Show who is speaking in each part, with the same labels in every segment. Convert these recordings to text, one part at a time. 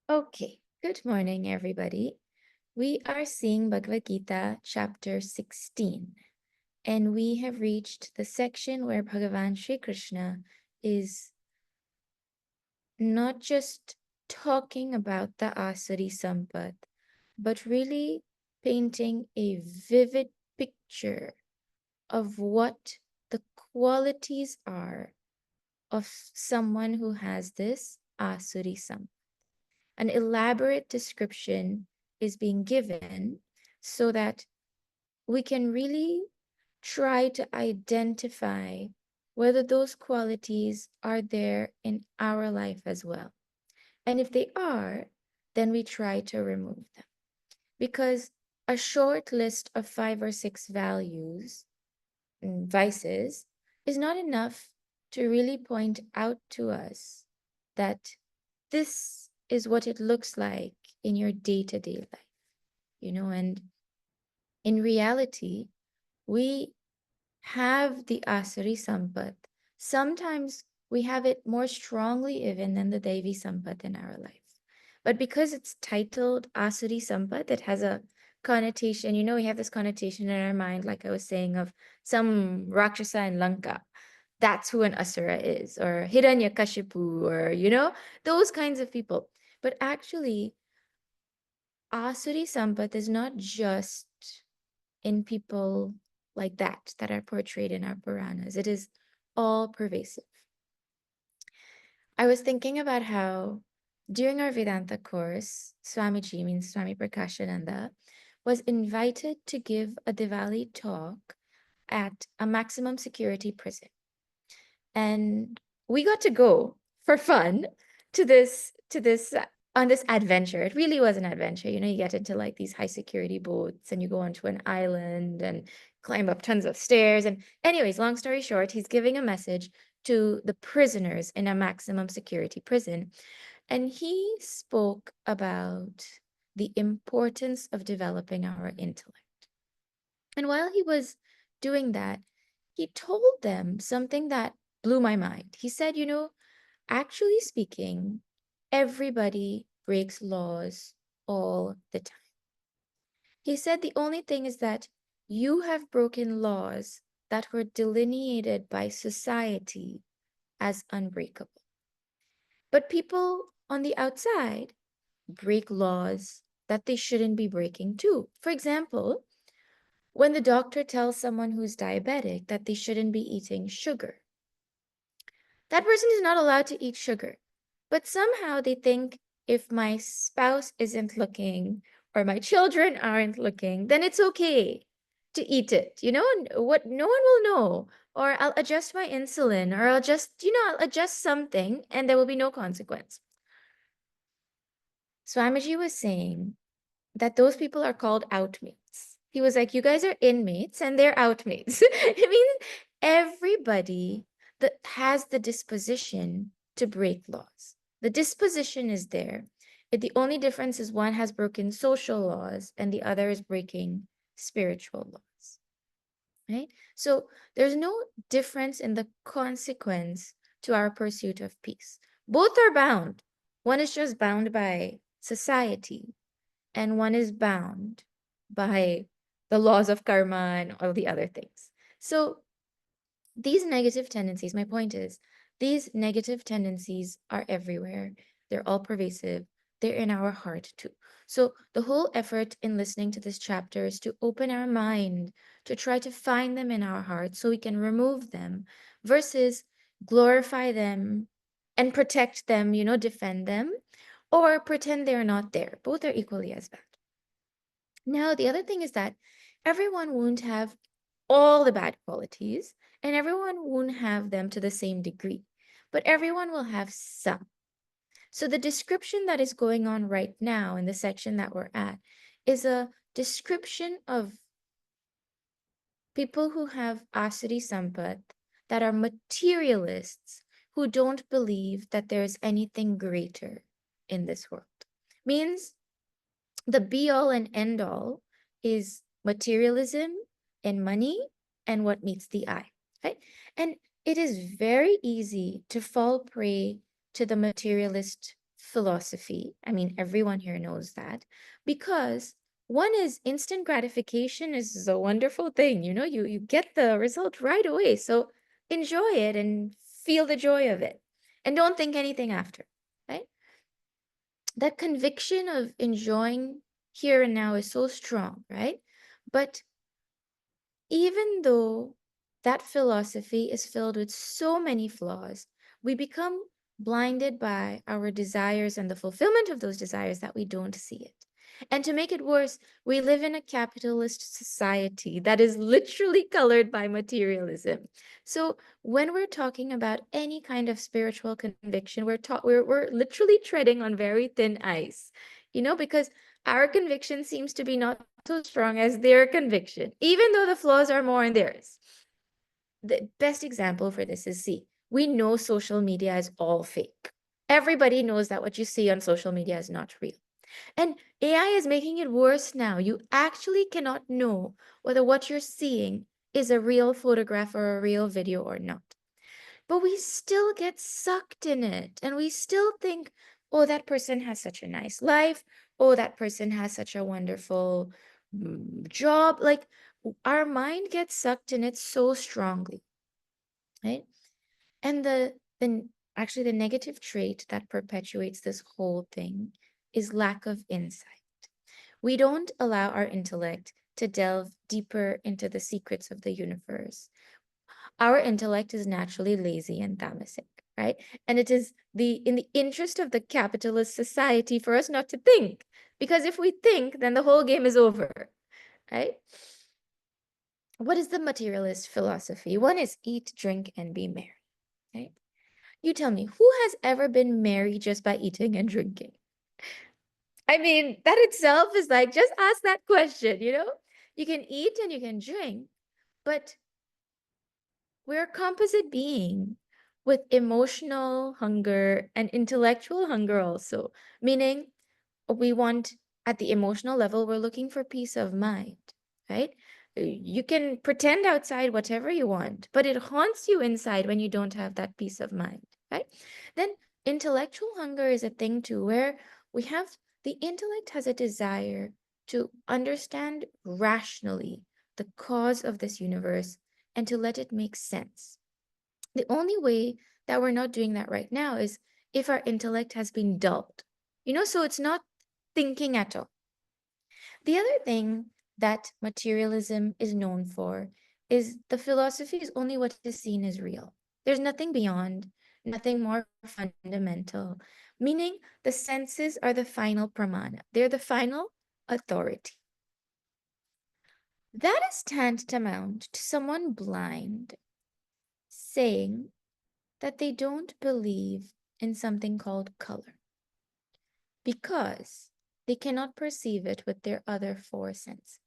Speaker 1: Okay, good morning, everybody. We are seeing Bhagavad Gita chapter 16, and we have reached the section where Bhagavan Sri Krishna is not just talking about the Asari Sampat, but really painting a vivid picture of what the qualities are of someone who has this Asuri Sampat. An elaborate description is being given so that we can really try to identify whether those qualities are there in our life as well. And if they are, then we try to remove them. Because a short list of 5 or 6 values and vices is not enough to really point out to us that this is what it looks like in your day-to-day life, and in reality, we have the Asari Sampat. Sometimes we have it more strongly even than the Devi Sampat in our life. But because it's titled Asari Sampat, it has a connotation, we have this connotation in our mind, like I was saying, of some Rakshasa in Lanka. That's who an Asura is, or Hiranyakashipu, or, those kinds of people. But actually, Asuri Sampat is not just in people like that are portrayed in our Puranas. It is all pervasive. I was thinking about how during our Vedanta course, Swamiji, means Swami Prakashananda, was invited to give a Diwali talk at a maximum security prison. And we got to go for fun to this on this adventure. It really was an adventure. You get into like these high security boats and you go onto an island and climb up tons of stairs. And anyways, long story short, he's giving a message to the prisoners in a maximum security prison. And he spoke about the importance of developing our intellect. And while he was doing that, he told them something that blew my mind. He said, actually speaking, everybody breaks laws all the time. He said the only thing is that you have broken laws that were delineated by society as unbreakable. But people on the outside break laws that they shouldn't be breaking too. For example, when the doctor tells someone who's diabetic that they shouldn't be eating sugar, that person is not allowed to eat sugar. But somehow they think if my spouse isn't looking or my children aren't looking, then it's okay to eat it. What no one will know. Or I'll adjust my insulin, or I'll adjust something and there will be no consequence. Swamiji was saying that those people are called outmates. He was like, you guys are inmates and they're outmates. It means everybody that has the disposition to break laws. The disposition is there. The only difference is one has broken social laws and the other is breaking spiritual laws. Right? So there's no difference in the consequence to our pursuit of peace. Both are bound. One is just bound by society, and one is bound by the laws of karma and all the other things. So these negative tendencies, my point is, these negative tendencies are everywhere. They're all pervasive. They're in our heart too. So the whole effort in listening to this chapter is to open our mind, to try to find them in our heart so we can remove them versus glorify them and protect them, defend them, or pretend they're not there. Both are equally as bad. Now, the other thing is that everyone won't have all the bad qualities, and everyone won't have them to the same degree, but everyone will have some. So the description that is going on right now in the section that we're at is a description of people who have asari sampat, that are materialists, who don't believe that there's anything greater in this world. Means the be all and end all is materialism and money and what meets the eye, right? And it is very easy to fall prey to the materialist philosophy. I mean, everyone here knows that, because one is instant gratification is a wonderful thing. You get the result right away. So enjoy it and feel the joy of it. And don't think anything after, right? That conviction of enjoying here and now is so strong, right? But even though that philosophy is filled with so many flaws, we become blinded by our desires and the fulfillment of those desires that we don't see it. And to make it worse, we live in a capitalist society that is literally colored by materialism. So when we're talking about any kind of spiritual conviction, we're literally treading on very thin ice, because our conviction seems to be not so strong as their conviction, even though the flaws are more in theirs. The best example for this is, see, we know social media is all fake. Everybody knows that what you see on social media is not real. And AI is making it worse now. You actually cannot know whether what you're seeing is a real photograph or a real video or not. But we still get sucked in it, and we still think, oh, that person has such a nice life. Oh, that person has such a wonderful job. Like, our mind gets sucked in it so strongly, right? And actually the negative trait that perpetuates this whole thing is lack of insight. We don't allow our intellect to delve deeper into the secrets of the universe. Our intellect is naturally lazy and tamasic, right? And it is in the interest of the capitalist society for us not to think, because if we think, then the whole game is over, right? What is the materialist philosophy? One is eat, drink, and be merry, right? You tell me, who has ever been merry just by eating and drinking? I mean, that itself is like, just ask that question. You can eat and you can drink, but we're a composite being with emotional hunger and intellectual hunger also, meaning we want, at the emotional level, we're looking for peace of mind, right? You can pretend outside whatever you want, but it haunts you inside when you don't have that peace of mind, right? Then intellectual hunger is a thing too, where the intellect has a desire to understand rationally the cause of this universe and to let it make sense. The only way that we're not doing that right now is if our intellect has been dulled. So it's not thinking at all. The other thing that materialism is known for is the philosophy is only what is seen as real. There's nothing beyond, nothing more fundamental, meaning the senses are the final pramana. They're the final authority. That is tantamount to someone blind saying that they don't believe in something called color because they cannot perceive it with their other four senses.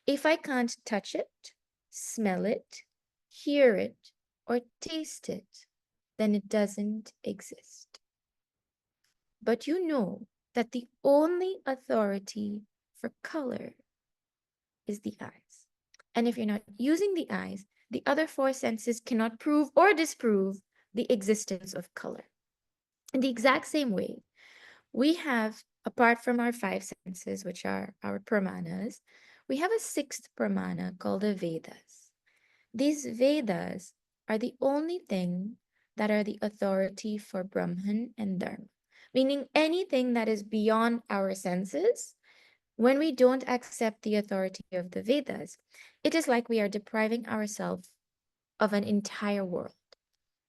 Speaker 1: If I can't touch it, smell it, hear it, or taste it, then it doesn't exist. But you know that the only authority for color is the eyes. And if you're not using the eyes, the other four senses cannot prove or disprove the existence of color. In the exact same way, we have, apart from our five senses, which are our pramanas, we have a sixth pramana called the Vedas. These Vedas are the only thing that are the authority for Brahman and Dharma, meaning anything that is beyond our senses. When we don't accept the authority of the Vedas, it is like we are depriving ourselves of an entire world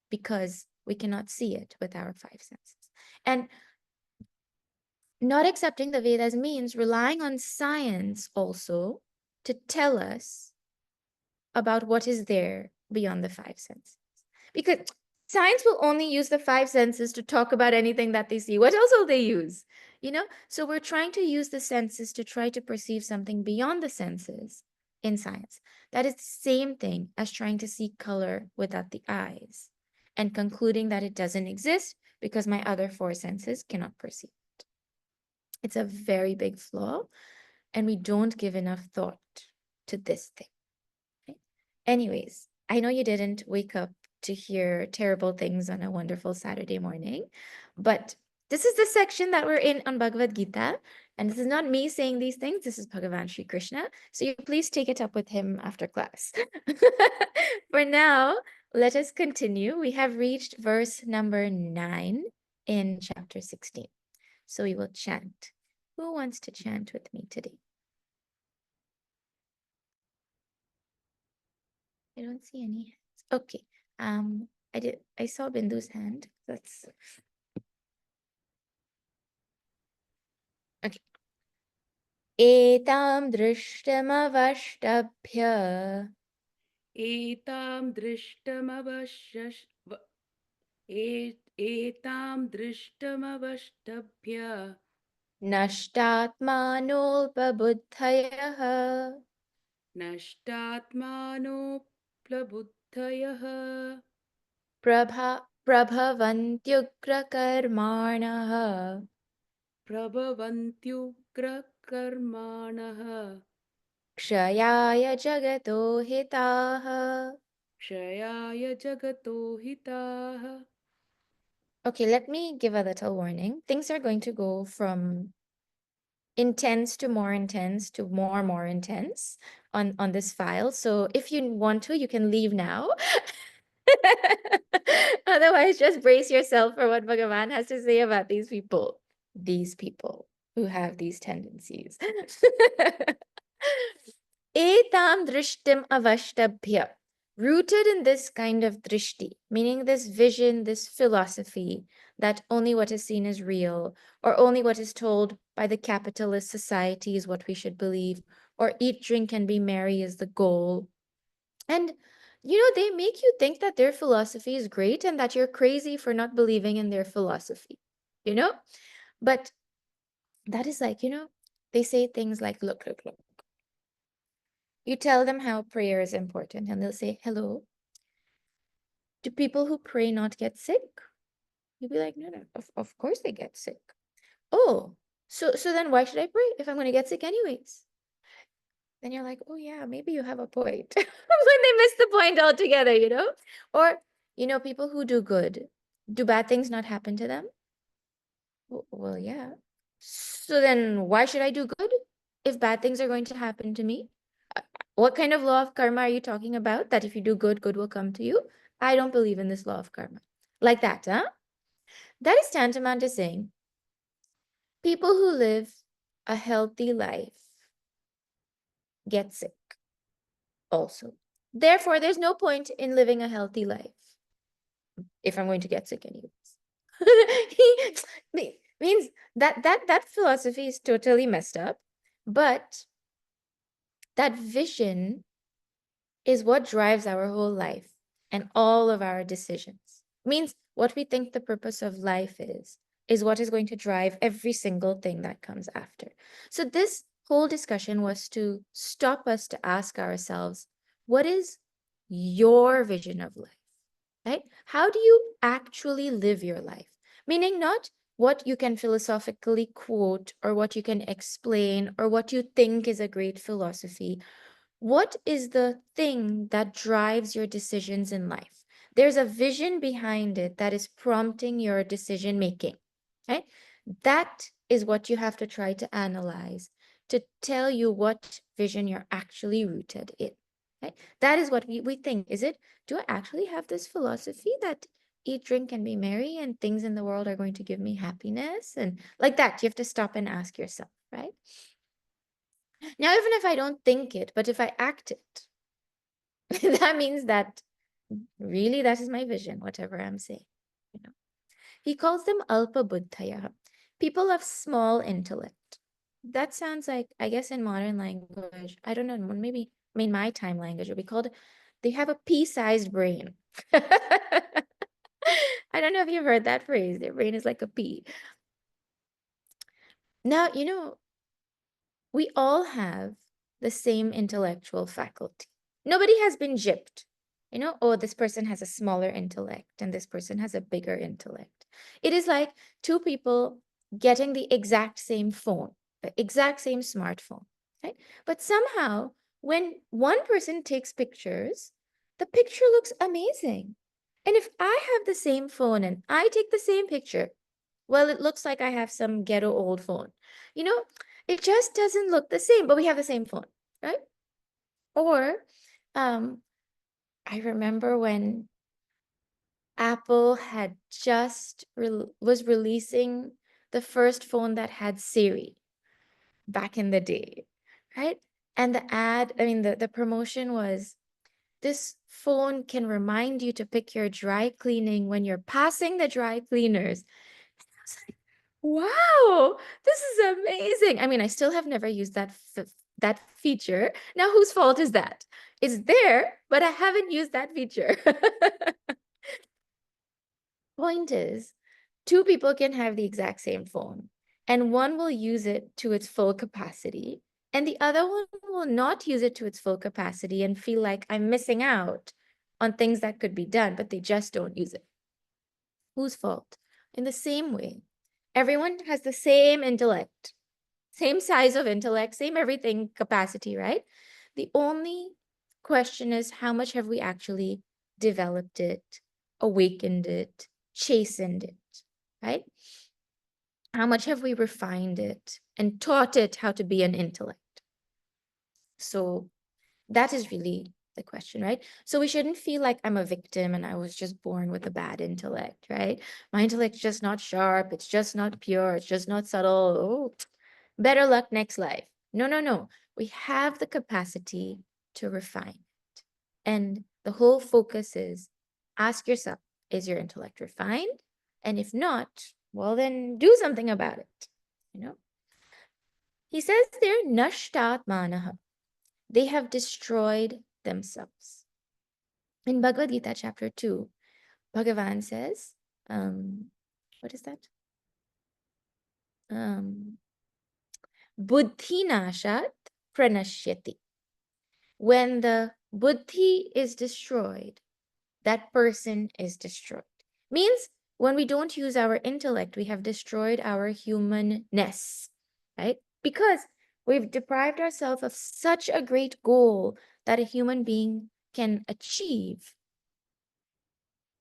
Speaker 1: because we cannot see it with our five senses. And not accepting the Vedas means relying on science also to tell us about what is there beyond the five senses. Because science will only use the five senses to talk about anything that they see. What else will they use? So we're trying to use the senses to try to perceive something beyond the senses in science. That is the same thing as trying to see color without the eyes and concluding that it doesn't exist because my other four senses cannot perceive it. It's a very big flaw, and we don't give enough thought to this thing. Right? Anyways, I know you didn't wake up to hear terrible things on a wonderful Saturday morning, but This is the section that we're in on Bhagavad Gita. And this is not me saying these things. This is Bhagavan Sri Krishna. So you please take it up with him after class. For now, let us continue. We have reached verse number 9 in chapter 16. So we will chant. Who wants to chant with me today? I don't see any hands. Okay. I saw Bindu's hand. That's okay. Etam drishtamavashtabhya
Speaker 2: एतां दृष्टमवश्यश् व- एतां दृष्टमवष्टभ्य
Speaker 1: nashtatmanolpabuddhayah
Speaker 2: नष्टात्मानोऽप्लबुद्धयः
Speaker 1: prabhavantyugrakarmanah
Speaker 2: प्रभवन्त्युग्रकर्माणः
Speaker 1: kshayaya jagato hitah.
Speaker 2: क्षयाय जगतो हिताः.
Speaker 1: Okay, let me give a little warning. Things are going to go from intense to more intense on this file. So if you want to, you can leave now. Otherwise, just brace yourself for what Bhagavan has to say about these people. These people who have these tendencies. Etam drishtim avashtabhya. Rooted in this kind of drishti, meaning this vision, this philosophy that only what is seen is real, or only what is told by the capitalist society is what we should believe, or eat, drink, and be merry is the goal. And they make you think that their philosophy is great and that you're crazy for not believing in their philosophy, you know? But that is like, they say things like, look. You tell them how prayer is important, and they'll say, hello, do people who pray not get sick? You'll be like, no, of course they get sick. Oh, so then why should I pray if I'm going to get sick anyways? Then you're like, oh yeah, maybe you have a point. When they miss the point altogether. Or, people who do good, do bad things not happen to them? Well, yeah. So then why should I do good if bad things are going to happen to me? What kind of law of karma are you talking about? That if you do good, good will come to you? I don't believe in this law of karma. Like that, huh? That is tantamount to saying people who live a healthy life get sick also. Therefore, there's no point in living a healthy life if I'm going to get sick anyways. He means that philosophy is totally messed up, but that vision is what drives our whole life and all of our decisions. Means what we think the purpose of life is what is going to drive every single thing that comes after. So this whole discussion was to stop us to ask ourselves, what is your vision of life? Right? How do you actually live your life? Meaning not what you can philosophically quote or what you can explain or what you think is a great philosophy. What is the thing that drives your decisions in life? There's a vision behind it that is prompting your decision making. Right? That is what you have to try to analyze to tell you what vision you're actually rooted in. Right? That is what we think. Is it, do I actually have this philosophy that eat, drink, and be merry, and things in the world are going to give me happiness? And like that, you have to stop and ask yourself, right? Now, even if I don't think it, but if I act it, that means that really that is my vision, whatever I'm saying. You know. He calls them alpa buddhaya, people of small intellect. That sounds like, I guess in modern language, I don't know, maybe, my time language would be called, they have a pea-sized brain. I don't know if you've heard that phrase. Their brain is like a pea. Now, we all have the same intellectual faculty. Nobody has been gypped. Oh, this person has a smaller intellect and this person has a bigger intellect. It is like two people getting the exact same phone, the exact same smartphone, right? But somehow, when one person takes pictures, the picture looks amazing. And if I have the same phone and I take the same picture, Well, it looks like I have some ghetto old phone. You know, it just doesn't look the same, but we have the same phone, right? Or um, I remember when Apple had just was releasing the first phone that had Siri back in the day, right? And the ad, I mean, the promotion was this phone can remind you to pick your dry cleaning when you're passing the dry cleaners. I was like, wow, this is amazing. I mean, I still have never used that feature. Now, whose fault is that? It's there, but I haven't used that feature. Point is, two people can have the exact same phone, and one will use it to its full capacity, and the other one will not use it to its full capacity and feel like I'm missing out on things that could be done, but they just don't use it. Whose fault? In the same way, everyone has the same intellect, same size of intellect, same everything capacity, right? The only question is how much have we actually developed it, awakened it, chastened it, right? How much have we refined it and taught it how to be an intellect? So that is really the question, right? So we shouldn't feel like I'm a victim and I was just born with a bad intellect, right? My intellect's just not sharp, it's just not pure, it's just not subtle. Oh, better luck next life. No, no, no. We have the capacity to refine. And the whole focus is ask yourself, is your intellect refined? And if not, well, then do something about it. You know, he says they're nashtat manaha. They have destroyed themselves. In Bhagavad Gita, chapter 2, Bhagavan says, what is that? Buddhi nashat pranashyati. When the buddhi is destroyed, that person is destroyed. Means when we don't use our intellect, we have destroyed our humanness, right? Because we've deprived ourselves of such a great goal that a human being can achieve,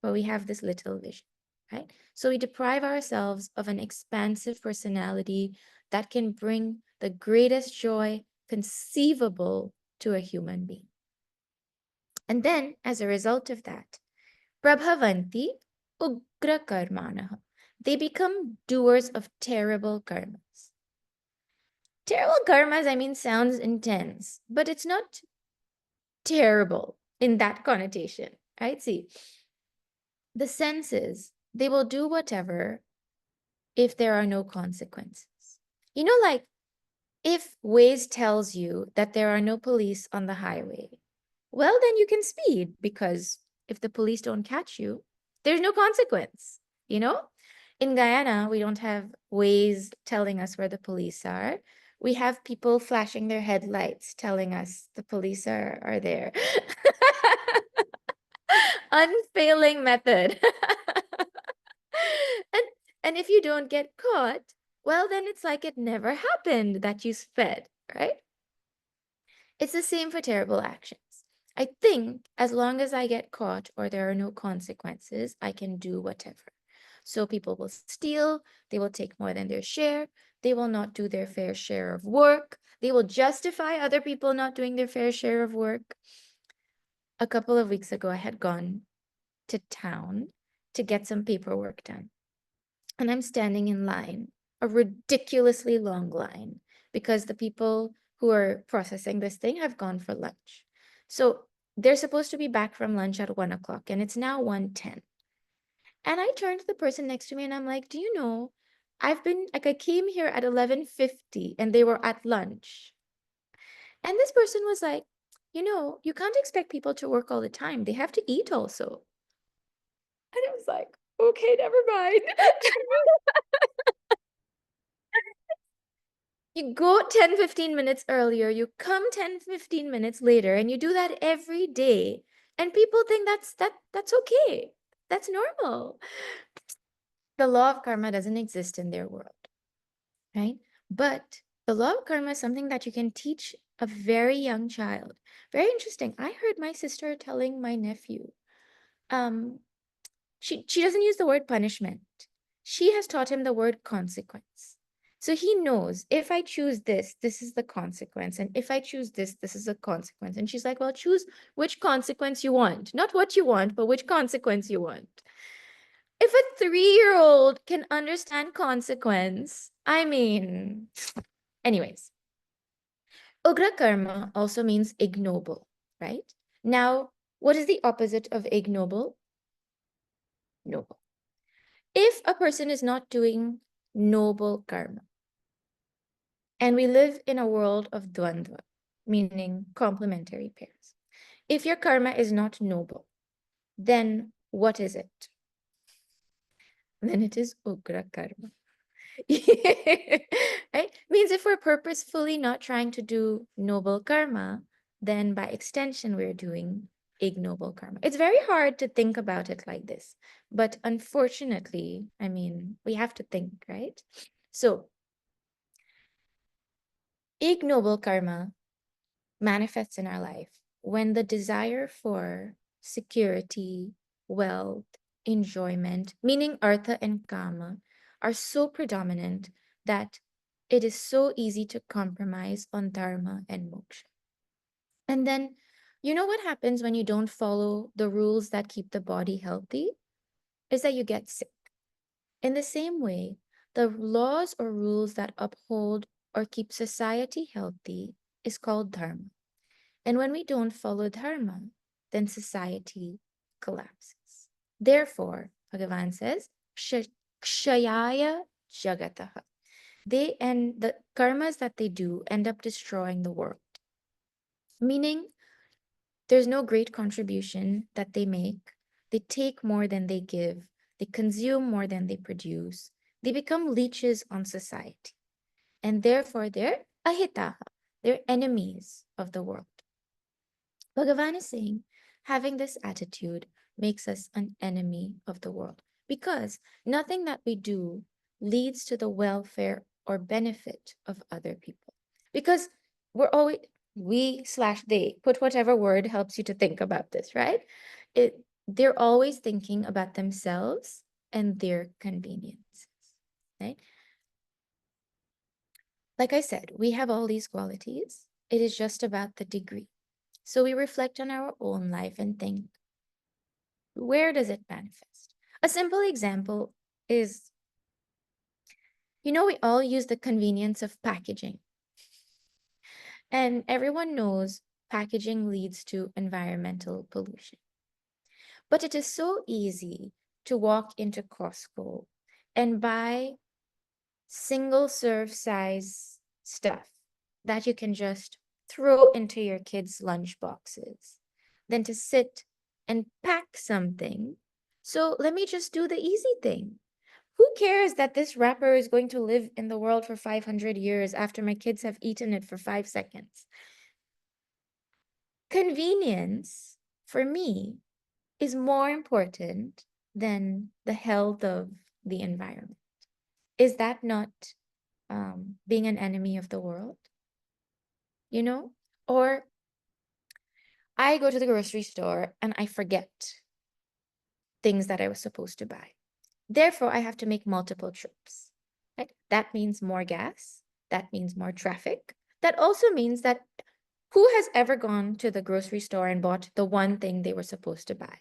Speaker 1: but we have this little vision, right? So we deprive ourselves of an expansive personality that can bring the greatest joy conceivable to a human being. And then, as a result of that, Prabhavanti ugra karmanaha. They become doers of terrible karmas. Terrible karmas, I mean, sounds intense, but it's not terrible in that connotation, right? See, the sense is they will do whatever if there are no consequences. You know, like if Waze tells you that there are no police on the highway, well, then you can speed because if the police don't catch you, there's no consequence, you know? In Guyana, we don't have Waze telling us where the police are. We have people flashing their headlights telling us the police are there. Unfailing method. and and if you don't get caught, well then it's like it never happened that you sped, right? It's the same for terrible actions. I think as long as I get caught or there are no consequences, I can do whatever. So people will steal, they will take more than their share, they will not do their fair share of work, they will justify other people not doing their fair share of work. A couple of weeks ago, I had gone to town to get some paperwork done. And I'm standing in line, a ridiculously long line, because the people who are processing this thing have gone for lunch. So they're supposed to be back from lunch at 1 o'clock, and it's now 1:10. And I turned to the person next to me and I'm like, do you know, I've been like I came here at 11:50 and they were at lunch. And this person was like, you know, you can't expect people to work all the time. They have to eat also. And I was like, okay, never mind. You go 10, 15 minutes earlier, you come 10, 15 minutes later, and you do that every day. And people think that's okay. That's normal. The law of karma doesn't exist in their world, right? But the law of karma is something that you can teach a very young child. Very interesting. I heard my sister telling my nephew, um, she doesn't use the word punishment. She has taught him the word consequence. So he knows if I choose this, this is the consequence. And if I choose this, this is a consequence. And she's like, well, choose which consequence you want. Not what you want, but which consequence you want. If a 3-year-old can understand consequence, I mean, anyways, Ugra karma also means ignoble, right? Now, what is the opposite of ignoble? Noble. If a person is not doing noble karma, and we live in a world of dvandva, meaning complementary pairs. If your karma is not noble, then what is it? Then it is ugra karma. Right? Means if we're purposefully not trying to do noble karma, then by extension, we're doing ignoble karma. It's very hard to think about it like this. But unfortunately, I mean, we have to think, right? So, ignoble karma manifests in our life when the desire for security, wealth, enjoyment, meaning artha and kama, are so predominant that it is so easy to compromise on dharma and moksha. And then, you know what happens when you don't follow the rules that keep the body healthy? Is that you get sick. In the same way, the laws or rules that uphold or keep society healthy is called dharma. And when we don't follow dharma, then society collapses. Therefore, Bhagavan says, kshayaya jagataha. They and the karmas that they do end up destroying the world. Meaning, there's no great contribution that they make. They take more than they give. They consume more than they produce. They become leeches on society. And therefore, they're ahitaha. They're enemies of the world. Bhagavan is saying having this attitude makes us an enemy of the world because nothing that we do leads to the welfare or benefit of other people. Because we're always, we slash they, put whatever word helps you to think about this, right? They're always thinking about themselves and their conveniences, right? Like I said, we have all these qualities. It is just about the degree. So we reflect on our own life and think, where does it manifest? A simple example is, we all use the convenience of packaging. And everyone knows packaging leads to environmental pollution. But it is so easy to walk into Costco and buy single serve size stuff that you can just throw into your kids' lunch boxes than to sit and pack something. So let me just do the easy thing. Who cares that this wrapper is going to live in the world for 500 years after my kids have eaten it for 5 seconds? Convenience, for me, is more important than the health of the environment. Is that not being an enemy of the world? You know? Or I go to the grocery store and I forget things that I was supposed to buy. Therefore, I have to make multiple trips. Right? That means more gas. That means more traffic. That also means that who has ever gone to the grocery store and bought the one thing they were supposed to buy?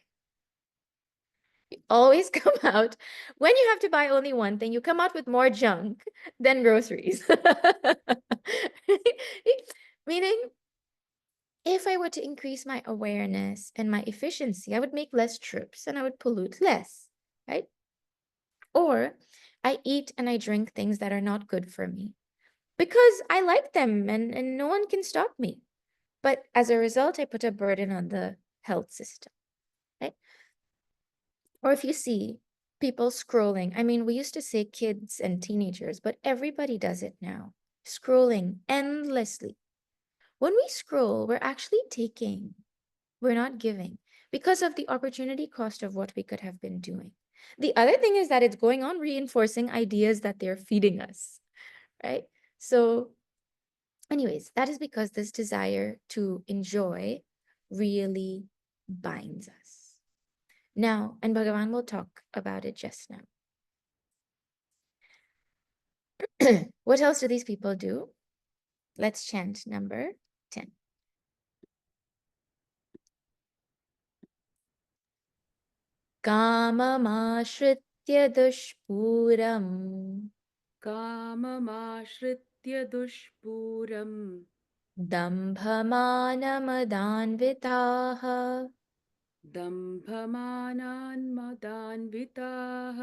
Speaker 1: You always come out, when you have to buy only one thing, you come out with more junk than groceries. Meaning, if I were to increase my awareness and my efficiency, I would make less trips and I would pollute less, right? Or I eat and I drink things that are not good for me because I like them and no one can stop me. But as a result, I put a burden on the health system, right? Or if you see people scrolling, I mean, we used to say kids and teenagers, but everybody does it now, scrolling endlessly. When we scroll, we're actually taking, we're not giving because of the opportunity cost of what we could have been doing. The other thing is that it's going on reinforcing ideas that they're feeding us, right? So, anyways, that is because this desire to enjoy really binds us. Now, and Bhagavan will talk about it just now. What else do these people do? Let's chant number 10. Kamamashritya dushpuram
Speaker 2: काममाश्रित्य दुष्पूरम्
Speaker 1: dambhamanamadanvitaha
Speaker 2: दम्भमानान्मदान्विताः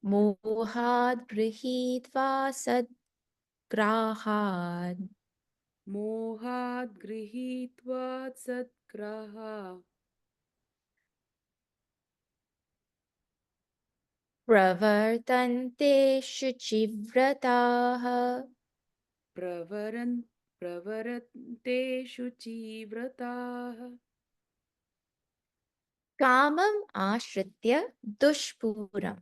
Speaker 1: मोहाद् गृहीत्वा सद्ग्राहान्
Speaker 2: मोहाद् गृहीत्वा सद्ग्राहा
Speaker 1: प्रवर्तन्ते शुचिव्रताः
Speaker 2: प्रवरन् प्रवरन्ते शुचिव्रताः
Speaker 1: Kamam ashritya dushpuram.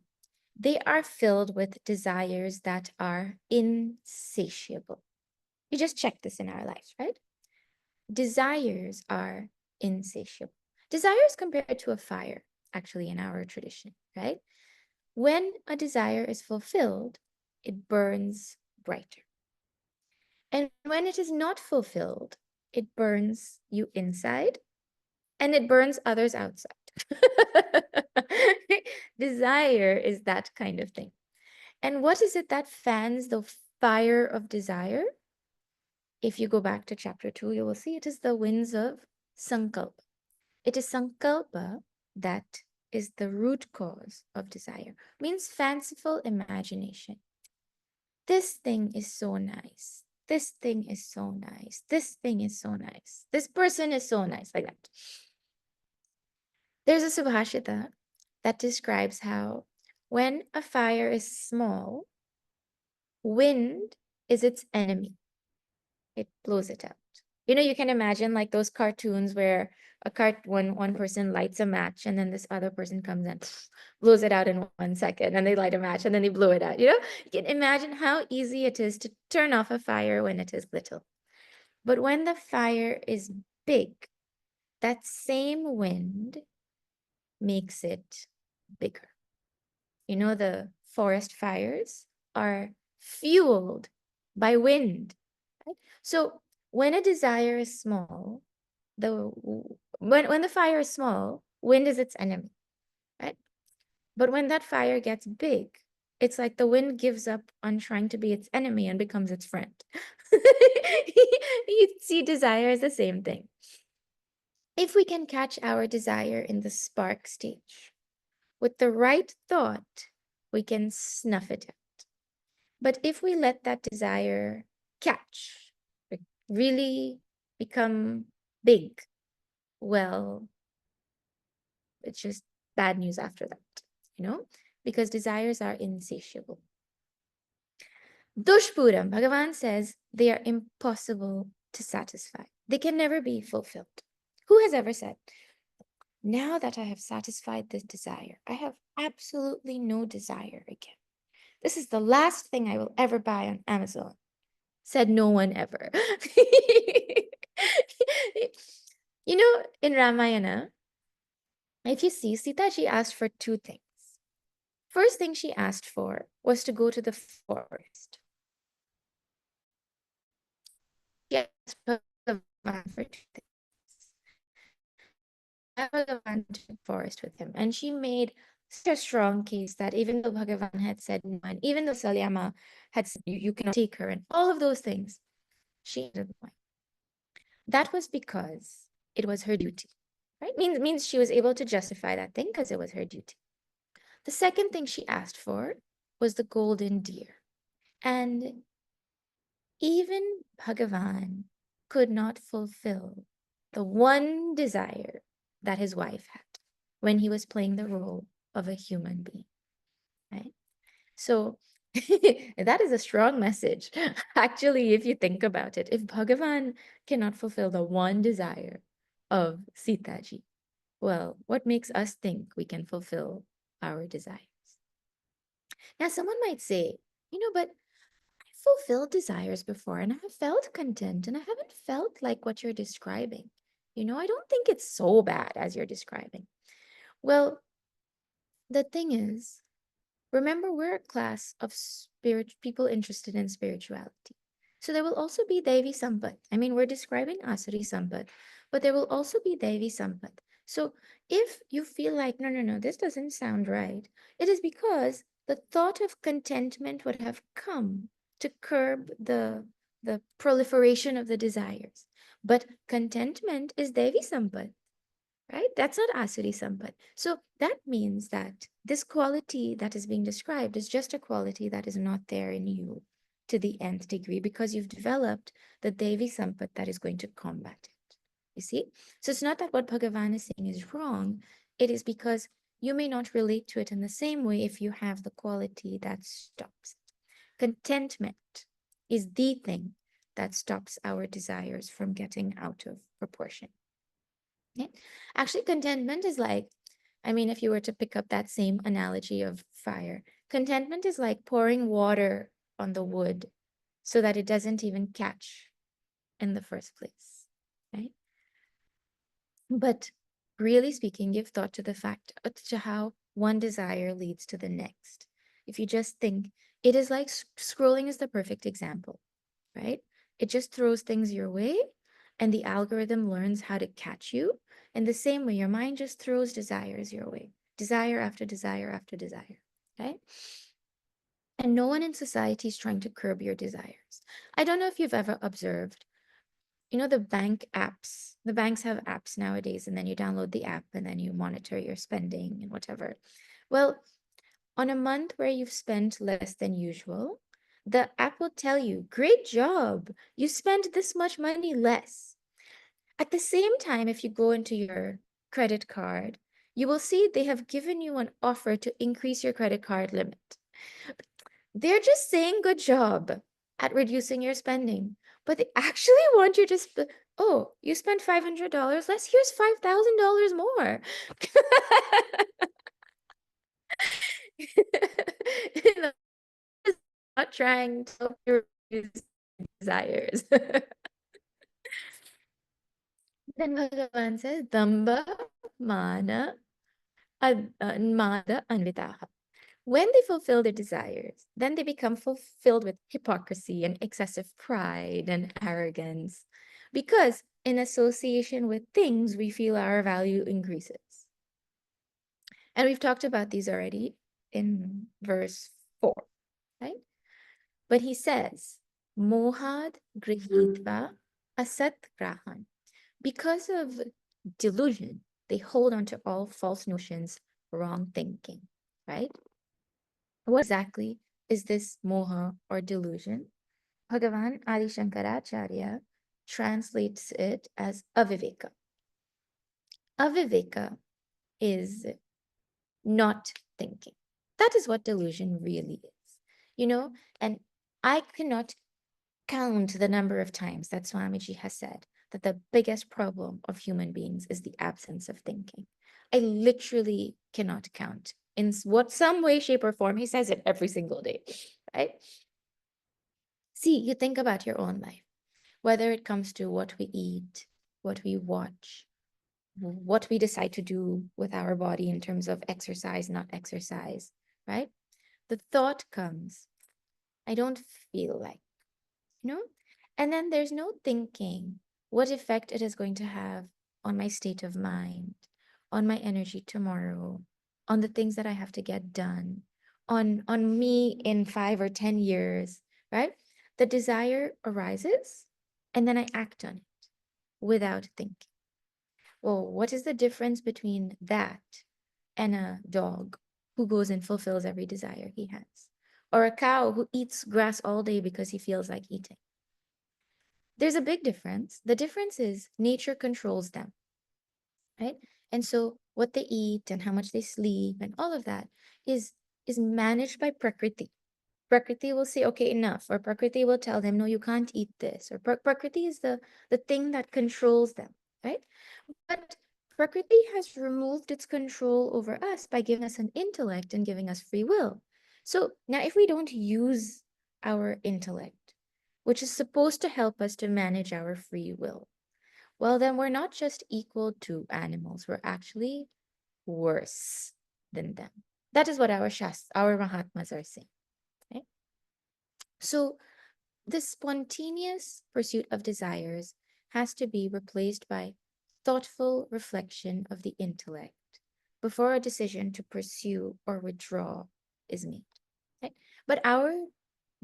Speaker 1: They are filled with desires that are insatiable. You just check this in our lives, right? Desires are insatiable. Desires compared to a fire, actually, in our tradition, right? When a desire is fulfilled, it burns brighter. And when it is not fulfilled, it burns you inside and it burns others outside. Desire is that kind of thing. And what is it that fans the fire of desire? If you go back to chapter 2, you will see it is the winds of sankalpa. It is sankalpa that is the root cause of desire, means fanciful imagination. This thing is so nice. This thing is so nice. This thing is so nice. This person is so nice, like that. There's a subhashita that describes how when a fire is small, wind is its enemy. It blows it out. You know, you can imagine like those cartoons where one person lights a match and then this other person comes and blows it out in 1 second and they light a match and then they blow it out. You know, you can imagine how easy it is to turn off a fire when it is little. But when the fire is big, that same wind makes it bigger. You know, the forest fires are fueled by wind. Right? So when a desire is small, when the fire is small, wind is its enemy, right? But when that fire gets big, it's like the wind gives up on trying to be its enemy and becomes its friend. You see desire as the same thing. If we can catch our desire in the spark stage, with the right thought, we can snuff it out. But if we let that desire catch, really become big, well, it's just bad news after that, you know, because desires are insatiable. Dushpuram, Bhagavan says they are impossible to satisfy. They can never be fulfilled. Who has ever said, now that I have satisfied this desire, I have absolutely no desire again. This is the last thing I will ever buy on Amazon. Said no one ever. You know, in Ramayana, if you see, Sita, she asked for two things. First thing she asked for was to go to the forest. She asked Bhagavan for two things. Bhagavan to the forest with him. And she made such a strong case that even though Bhagavan had said no, and even though Salyama had said you cannot take her, and all of those things, she did the point. That was because it was her duty, right? Means she was able to justify that thing because it was her duty. The second thing she asked for was the golden deer. And even Bhagavan could not fulfill the one desire that his wife had when he was playing the role of a human being, right? So that is a strong message. Actually, if you think about it, if Bhagavan cannot fulfill the one desire of Sitaji, well, what makes us think we can fulfill our desires? Now, someone might say, but I fulfilled desires before and I have felt content and I haven't felt like what you're describing. I don't think it's so bad as you're describing. Well, the thing is, Remember, we're a class of spirit people interested in spirituality. So there will also be Devi Sampat. I mean, we're describing Asari Sampat, but there will also be Devi Sampat. So if you feel like, no, no, no, this doesn't sound right, it is because the thought of contentment would have come to curb the proliferation of the desires. But contentment is Devi Sampat, right? That's not Asuri Sampat. So that means that this quality that is being described is just a quality that is not there in you to the nth degree because you've developed the Devi Sampat that is going to combat it. You see? So it's not that what Bhagavan is saying is wrong. It is because you may not relate to it in the same way if you have the quality that stops it. Contentment is the thing that stops our desires from getting out of proportion. Yeah. Actually, contentment is like, I mean, if you were to pick up that same analogy of fire, contentment is like pouring water on the wood so that it doesn't even catch in the first place, right? But really speaking, give thought to the fact to how one desire leads to the next. If you just think, it is like scrolling is the perfect example, right? It just throws things your way, and the algorithm learns how to catch you. In the same way, your mind just throws desires your way, desire after desire after desire, right? And no one in society is trying to curb your desires. I don't know if you've ever observed, you know, the bank apps. The banks have apps nowadays, and then you download the app and then you monitor your spending and whatever. Well, on a month where you've spent less than usual, the app will tell you, great job, you spent this much money less. At the same time, if you go into your credit card, you will see they have given you an offer to increase your credit card limit. They're just saying good job at reducing your spending, but they actually want you to oh, you spent $500 less, here's $5,000 more. You know, not trying to help you reduce desires. Then Bhagavan says, Damba, Mana, Mada, Anvitaha. When they fulfill their desires, then they become fulfilled with hypocrisy and excessive pride and arrogance. Because in association with things, we feel our value increases. And we've talked about these already in verse 4, right? But he says, Mohad grihitva asat grahan. Because of delusion, they hold on to all false notions, wrong thinking, right? What exactly is this moha or delusion? Bhagavan Adi Shankaracharya translates it as aviveka. Aviveka is not thinking. That is what delusion really is. You know, and I cannot count the number of times that Swamiji has said that the biggest problem of human beings is the absence of thinking. I literally cannot count. In what some way, shape, or form, he says it every single day, right? See, you think about your own life, whether it comes to what we eat, what we watch, what we decide to do with our body in terms of exercise, not exercise, right? The thought comes, I don't feel like, you know? And then there's no thinking what effect it is going to have on my state of mind, on my energy tomorrow, on the things that I have to get done, on me in 5 or 10 years, right? The desire arises and then I act on it without thinking. Well, what is the difference between that and a dog who goes and fulfills every desire he has? Or a cow who eats grass all day because he feels like eating? There's a big difference. The difference is nature controls them, right? And so what they eat and how much they sleep and all of that is is managed by Prakriti. Prakriti will say, okay, enough. Or Prakriti will tell them, no, you can't eat this. Or Prakriti is the thing that controls them, right? But Prakriti has removed its control over us by giving us an intellect and giving us free will. So now, if we don't use our intellect, which is supposed to help us to manage our free will, well, then we're not just equal to animals, we're actually worse than them. That is what our Mahatmas are saying. Right? So the spontaneous pursuit of desires has to be replaced by thoughtful reflection of the intellect before a decision to pursue or withdraw is made. Right? But our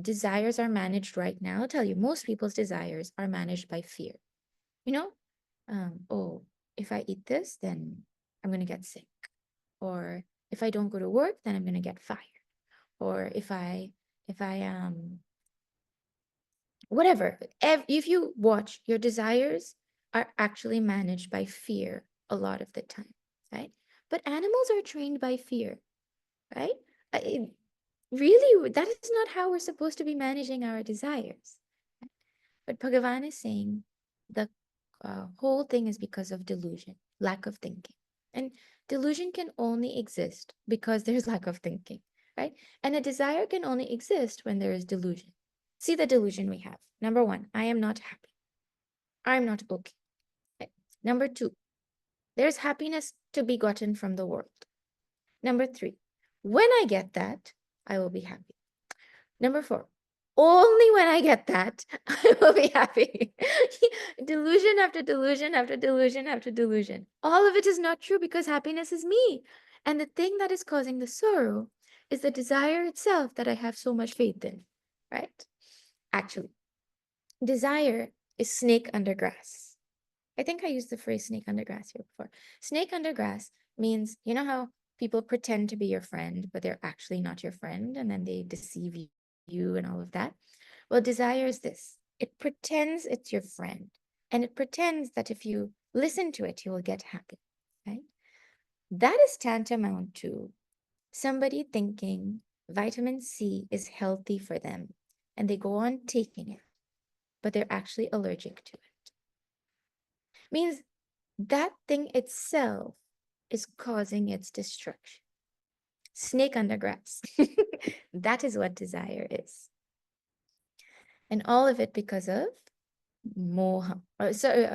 Speaker 1: desires are managed right now. I'll tell you, most people's desires are managed by fear. You know, oh, if I eat this, then I'm going to get sick. Or if I don't go to work, then I'm going to get fired. Or if I whatever. If you watch, your desires are actually managed by fear a lot of the time, right? But animals are trained by fear, right? Really, that is not how we're supposed to be managing our desires. But Bhagavan is saying the whole thing is because of delusion, lack of thinking. And delusion can only exist because there's lack of thinking, right? And a desire can only exist when there is delusion. See the delusion we have. Number one, I am not happy. I'm not okay. Right? Number two, there's happiness to be gotten from the world. Number three, when I get that, I will be happy. Number four, only when I get that, I will be happy. Delusion after delusion after delusion after delusion. All of it is not true because happiness is me. And the thing that is causing the sorrow is the desire itself that I have so much faith in, right? Actually, desire is snake under grass. I think I used the phrase snake under grass here before. Snake under grass means, you know how people pretend to be your friend, but they're actually not your friend, and then they deceive you and all of that? Well, desire is this, it pretends it's your friend, and it pretends that if you listen to it, you will get happy, right? That is tantamount to somebody thinking vitamin C is healthy for them, and they go on taking it, but they're actually allergic to it. Means that thing itself is causing its destruction. Snake under grass. That is what desire is. And all of it because of moha,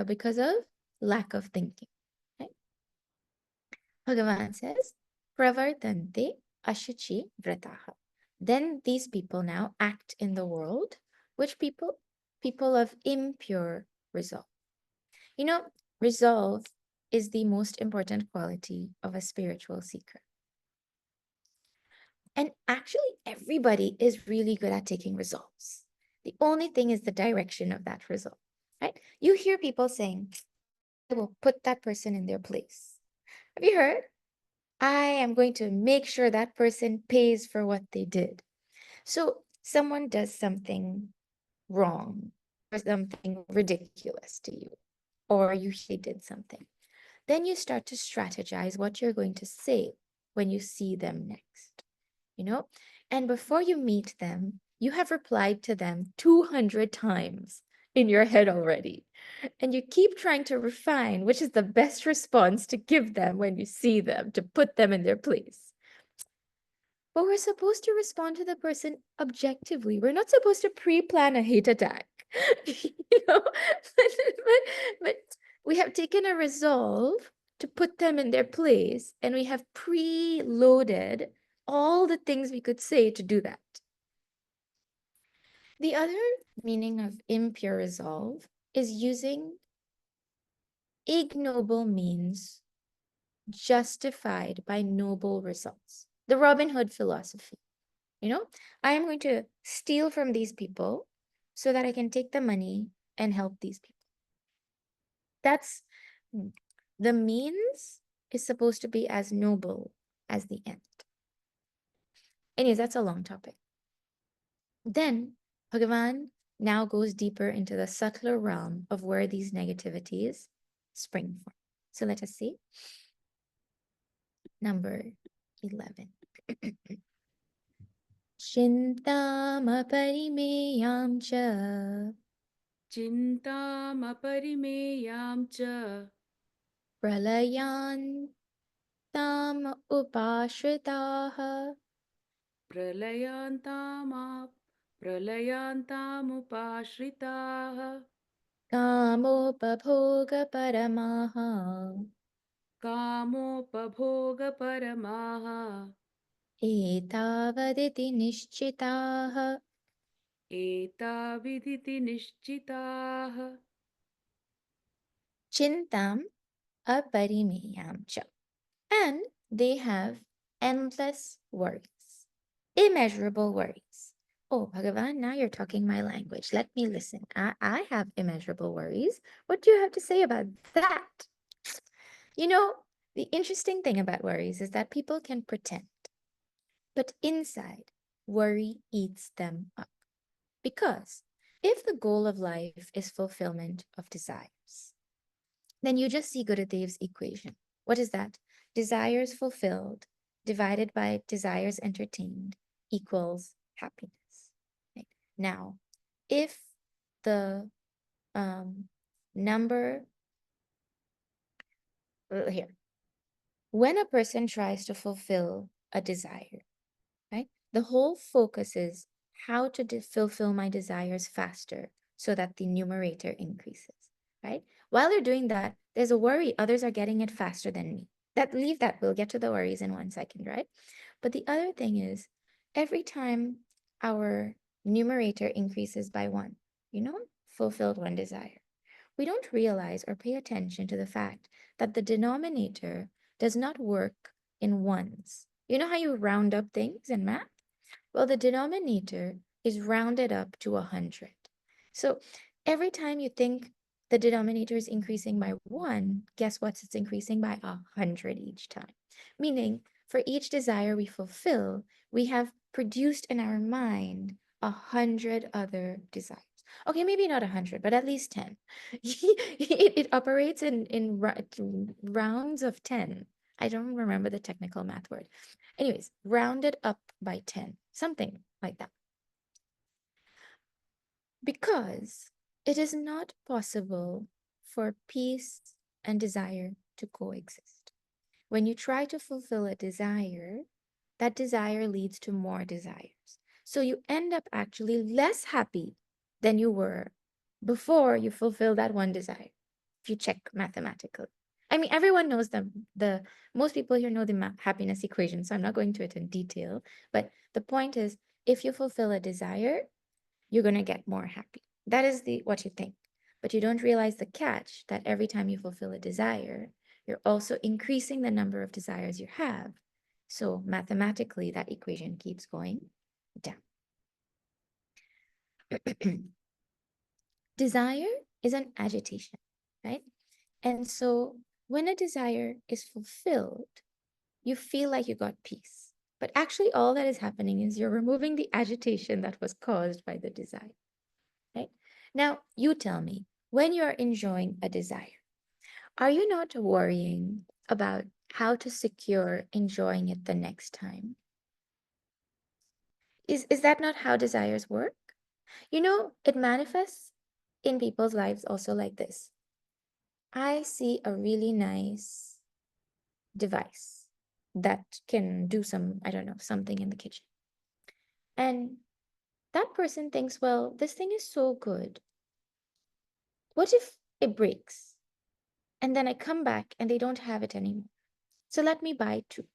Speaker 1: because of lack of thinking. Right? Bhagavan says, pravartante ashuchi vrataha. Then these people now act in the world, which people of impure resolve. You know, resolve is the most important quality of a spiritual seeker. And actually, everybody is really good at taking resolves. The only thing is the direction of that result, right? You hear people saying, I will put that person in their place. Have you heard? I am going to make sure that person pays for what they did. So someone does something wrong or something ridiculous to you, or you they did something. Then you start to strategize what you're going to say when you see them next, you know? And before you meet them, you have replied to them 200 times in your head already. And you keep trying to refine which is the best response to give them when you see them, to put them in their place. But we're supposed to respond to the person objectively. We're not supposed to pre-plan a hate attack. You know, but we have taken a resolve to put them in their place, and we have pre-loaded all the things we could say to do that. The other meaning of impure resolve is using ignoble means justified by noble results. The Robin Hood philosophy. You know, I am going to steal from these people so that I can take the money and help these people. That's the means is supposed to be as noble as the end. Anyways, that's a long topic. Then Bhagavan now goes deeper into the subtler realm of where these negativities spring from. So let us see. Number 11. Chintamaparimeyaam cha
Speaker 2: चिन्तामपरिमेयां च
Speaker 1: pralayantam upashritaha
Speaker 2: प्रलयान्तामाप् प्रलयान्तामुपाश्रिताः
Speaker 1: kamopabhoga paramaha
Speaker 2: कामोपभोगपरमाः
Speaker 1: एतावदिति निश्चिताः
Speaker 2: एताविदिति निश्चिताः
Speaker 1: चिन्ताम् अपरिमेयां च. And they have endless worries, immeasurable worries. Oh, Bhagavan, now you're talking my language. Let me listen. I have immeasurable worries. What do you have to say about that? You know, the interesting thing about worries is that people can pretend, but inside, worry eats them up. Because if the goal of life is fulfillment of desires, then you just see Gurudev's equation. What is that? Desires fulfilled divided by desires entertained equals happiness. Right? Now, if the number here, when a person tries to fulfill a desire, right? The whole focus is how to fulfill my desires faster so that the numerator increases, right? While they're doing that, there's a worry others are getting it faster than me. Leave that, we'll get to the worries in 1 second, right? But the other thing is, every time our numerator increases by one, you know, fulfilled one desire, we don't realize or pay attention to the fact that the denominator does not work in ones. You know how you round up things in math? Well, the denominator is rounded up to 100. So every time you think the denominator is increasing by one, guess what? It's increasing by 100 each time. Meaning, for each desire we fulfill, we have produced in our mind 100 other desires. Okay, maybe not 100, but at least 10. It operates in rounds of 10. I don't remember the technical math word. Anyways, rounded up by 10, something like that. Because it is not possible for peace and desire to coexist. When you try to fulfill a desire, that desire leads to more desires. So you end up actually less happy than you were before you fulfill that one desire, if you check mathematically. I mean, everyone knows the most people here know the happiness equation, so I'm not going to it in detail. But the point is, if you fulfill a desire, you're going to get more happy. That is the what you think. But you don't realize the catch that every time you fulfill a desire, you're also increasing the number of desires you have. So mathematically, that equation keeps going down. Desire is an agitation, right? And so when a desire is fulfilled, you feel like you got peace. But actually, all that is happening is you're removing the agitation that was caused by the desire, right? Now, you tell me, when you're enjoying a desire, are you not worrying about how to secure enjoying it the next time? Is that not how desires work? You know, it manifests in people's lives also like this. I see a really nice device that can do some, I don't know, something in the kitchen. And that person thinks, well, this thing is so good. What if it breaks? And then I come back and they don't have it anymore. So let me buy two.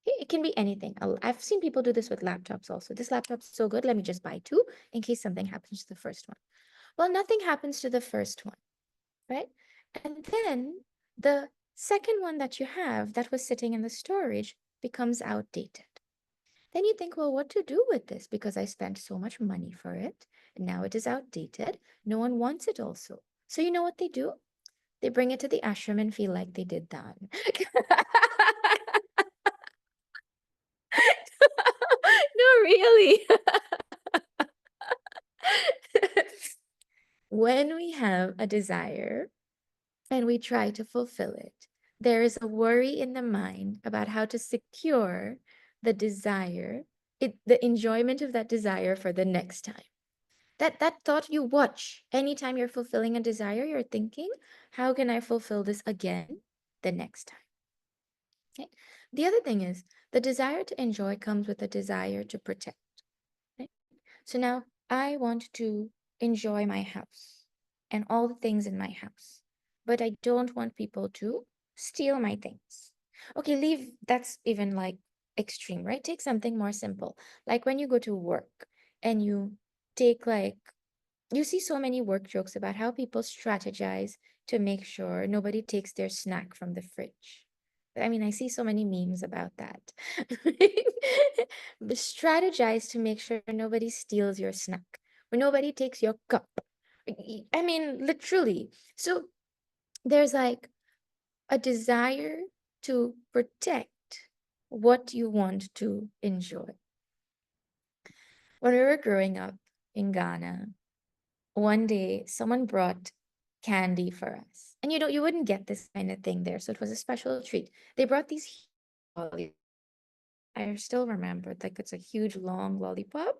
Speaker 1: It can be anything. I've seen people do this with laptops also. This laptop's so good, let me just buy two in case something happens to the first one. Well, nothing happens to the first one, right? And then the second one that you have that was sitting in the storage becomes outdated. Then you think, well, what to do with this? Because I spent so much money for it, and now it is outdated. No one wants it also. So you know what they do? They bring it to the ashram and feel like they did that. No, really. When we have a desire and we try to fulfill it, there is a worry in the mind about how to secure the desire, the enjoyment of that desire for the next time. That thought you watch anytime you're fulfilling a desire, you're thinking, how can I fulfill this again the next time? Okay. The other thing is the desire to enjoy comes with a desire to protect. Right? So now I want to enjoy my house and all the things in my house, but I don't want people to steal my things. Okay, leave that's even like extreme, right? Take something more simple. Like when you go to work and you take like you see so many work jokes about how people strategize to make sure nobody takes their snack from the fridge. I mean, I see so many memes about that. But strategize to make sure nobody steals your snack or nobody takes your cup. I mean, literally. So there's like a desire to protect what you want to enjoy. When we were growing up in Ghana, one day someone brought candy for us. And you wouldn't get this kind of thing there. So it was a special treat. They brought these lollipops. I still remember, like it's a huge long lollipop,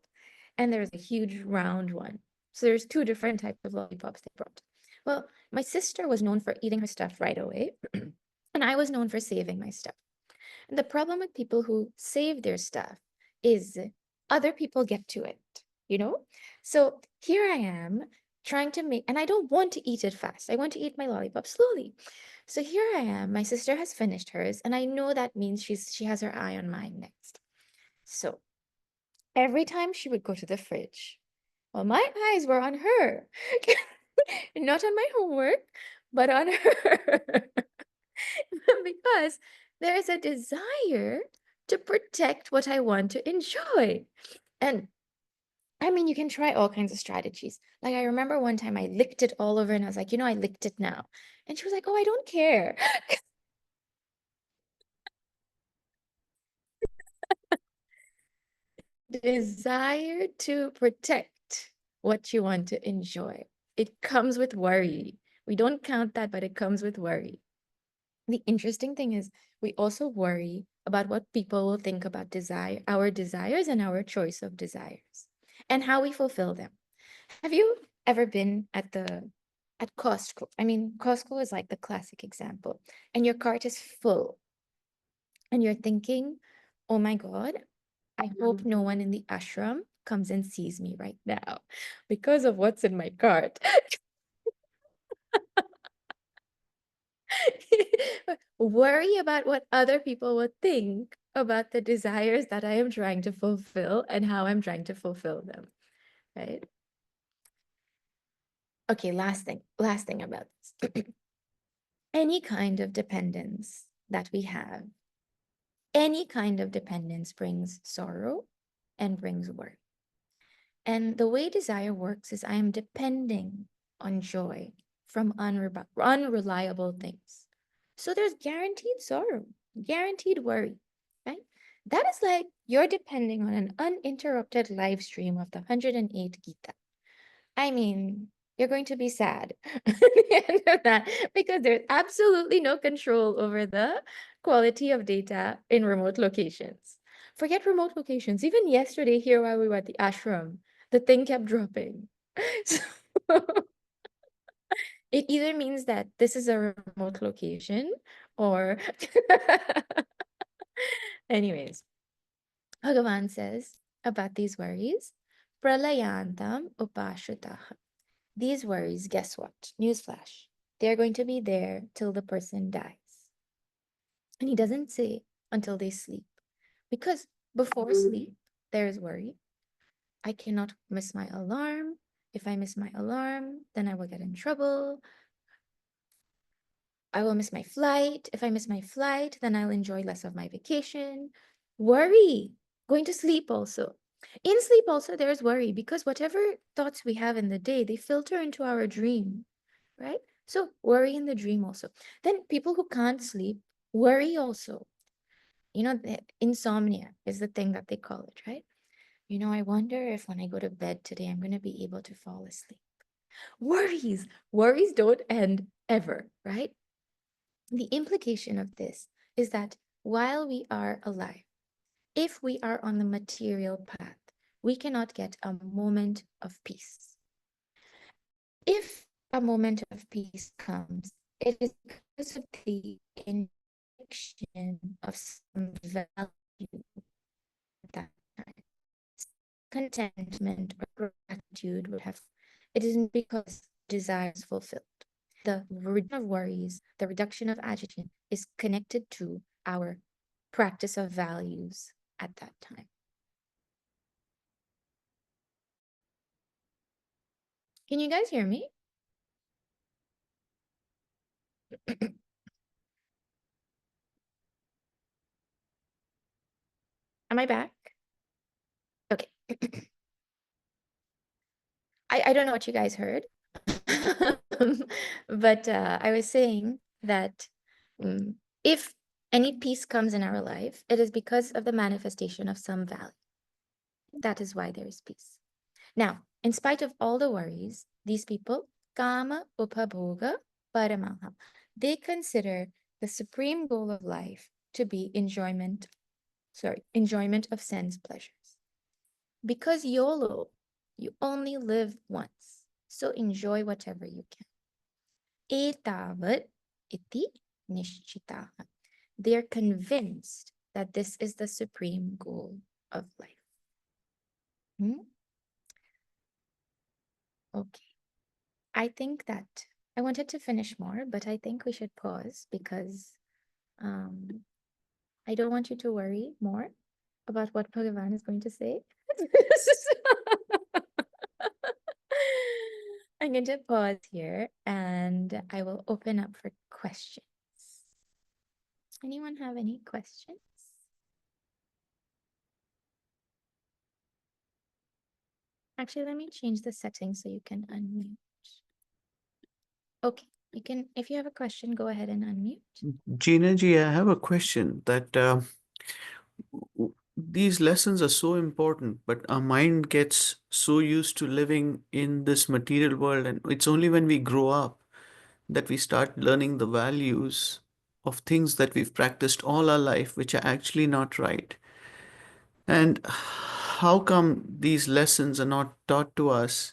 Speaker 1: and there's a huge round one. So there's two different types of lollipops they brought. Well, my sister was known for eating her stuff right away, and I was known for saving my stuff. And the problem with people who save their stuff is other people get to it, you know? So here I am trying to make, and I don't want to eat it fast. I want to eat my lollipop slowly. So here I am. My sister has finished hers, and I know that means she has her eye on mine next. So every time she would go to the fridge, well, my eyes were on her, not on my homework, but on her. Because there is a desire to protect what I want to enjoy. And I mean, you can try all kinds of strategies. Like, I remember one time I licked it all over and I was like, I licked it now. And she was like, oh, I don't care. Desire to protect what you want to enjoy. It comes with worry. We don't count that, but it comes with worry. The interesting thing is we also worry about what people will think about our desires and our choice of desires and how we fulfill them. Have you ever been at Costco? I mean, Costco is like the classic example, and your cart is full, and you're thinking, "Oh my God, I hope no one in the ashram comes and sees me right now because of what's in my cart." Worry about what other people would think about the desires that I am trying to fulfill and how I'm trying to fulfill them, right? Okay, last thing about this. Any kind of dependence that we have, any kind of dependence brings sorrow and brings worry. And the way desire works is I am depending on joy from unreliable things. So there's guaranteed sorrow, guaranteed worry, right? That is like you're depending on an uninterrupted live stream of the 108 Gita. I mean, you're going to be sad at the end of that because there's absolutely no control over the quality of data in remote locations. Forget remote locations. Even yesterday, here while we were at the ashram, the thing kept dropping. So it either means that this is a remote location or, anyways, Bhagavan says about these worries, pralayantam upashutaha. These worries, guess what? Newsflash. They're going to be there till the person dies. And he doesn't say until they sleep. Because before sleep, there is worry. I cannot miss my alarm. If I miss my alarm, then I will get in trouble. I will miss my flight. If I miss my flight, then I'll enjoy less of my vacation. Worry. Going to sleep also. In sleep also, there's worry because whatever thoughts we have in the day, they filter into our dream, right? So worry in the dream also. Then people who can't sleep worry also. Insomnia is the thing that they call it, right? I wonder if when I go to bed today, I'm going to be able to fall asleep. Worries don't end ever, right? The implication of this is that while we are alive, if we are on the material path, we cannot get a moment of peace. If a moment of peace comes, it is because of the injection of some value at that time. Contentment or gratitude would have, it isn't because desire is fulfilled. The reduction of worries, the reduction of agitation is connected to our practice of values at that time. Can you guys hear me? Am I back? Okay. I don't know what you guys heard, but I was saying that mm, if any peace comes in our life, it is because of the manifestation of some value. That is why there is peace. Now, in spite of all the worries, these people, kama upabhoga paramaha, they consider the supreme goal of life to be enjoyment of sense pleasures. Because YOLO, you only live once, so enjoy whatever you can. Etavat iti nishchitaha. They're convinced that this is the supreme goal of life. Okay. I think that I wanted to finish more, but I think we should pause because um, I don't want you to worry more about what Bhagavan is going to say. I'm going to pause here and I will open up for questions. Anyone have any questions? Actually, let me change the settings so you can unmute. Okay, you can, if you have a question, go ahead and unmute.
Speaker 3: Gina ji, I have a question that these lessons are so important, but our mind gets so used to living in this material world, and it's only when we grow up that we start learning the values of things that we've practiced all our life, which are actually not right. And how come these lessons are not taught to us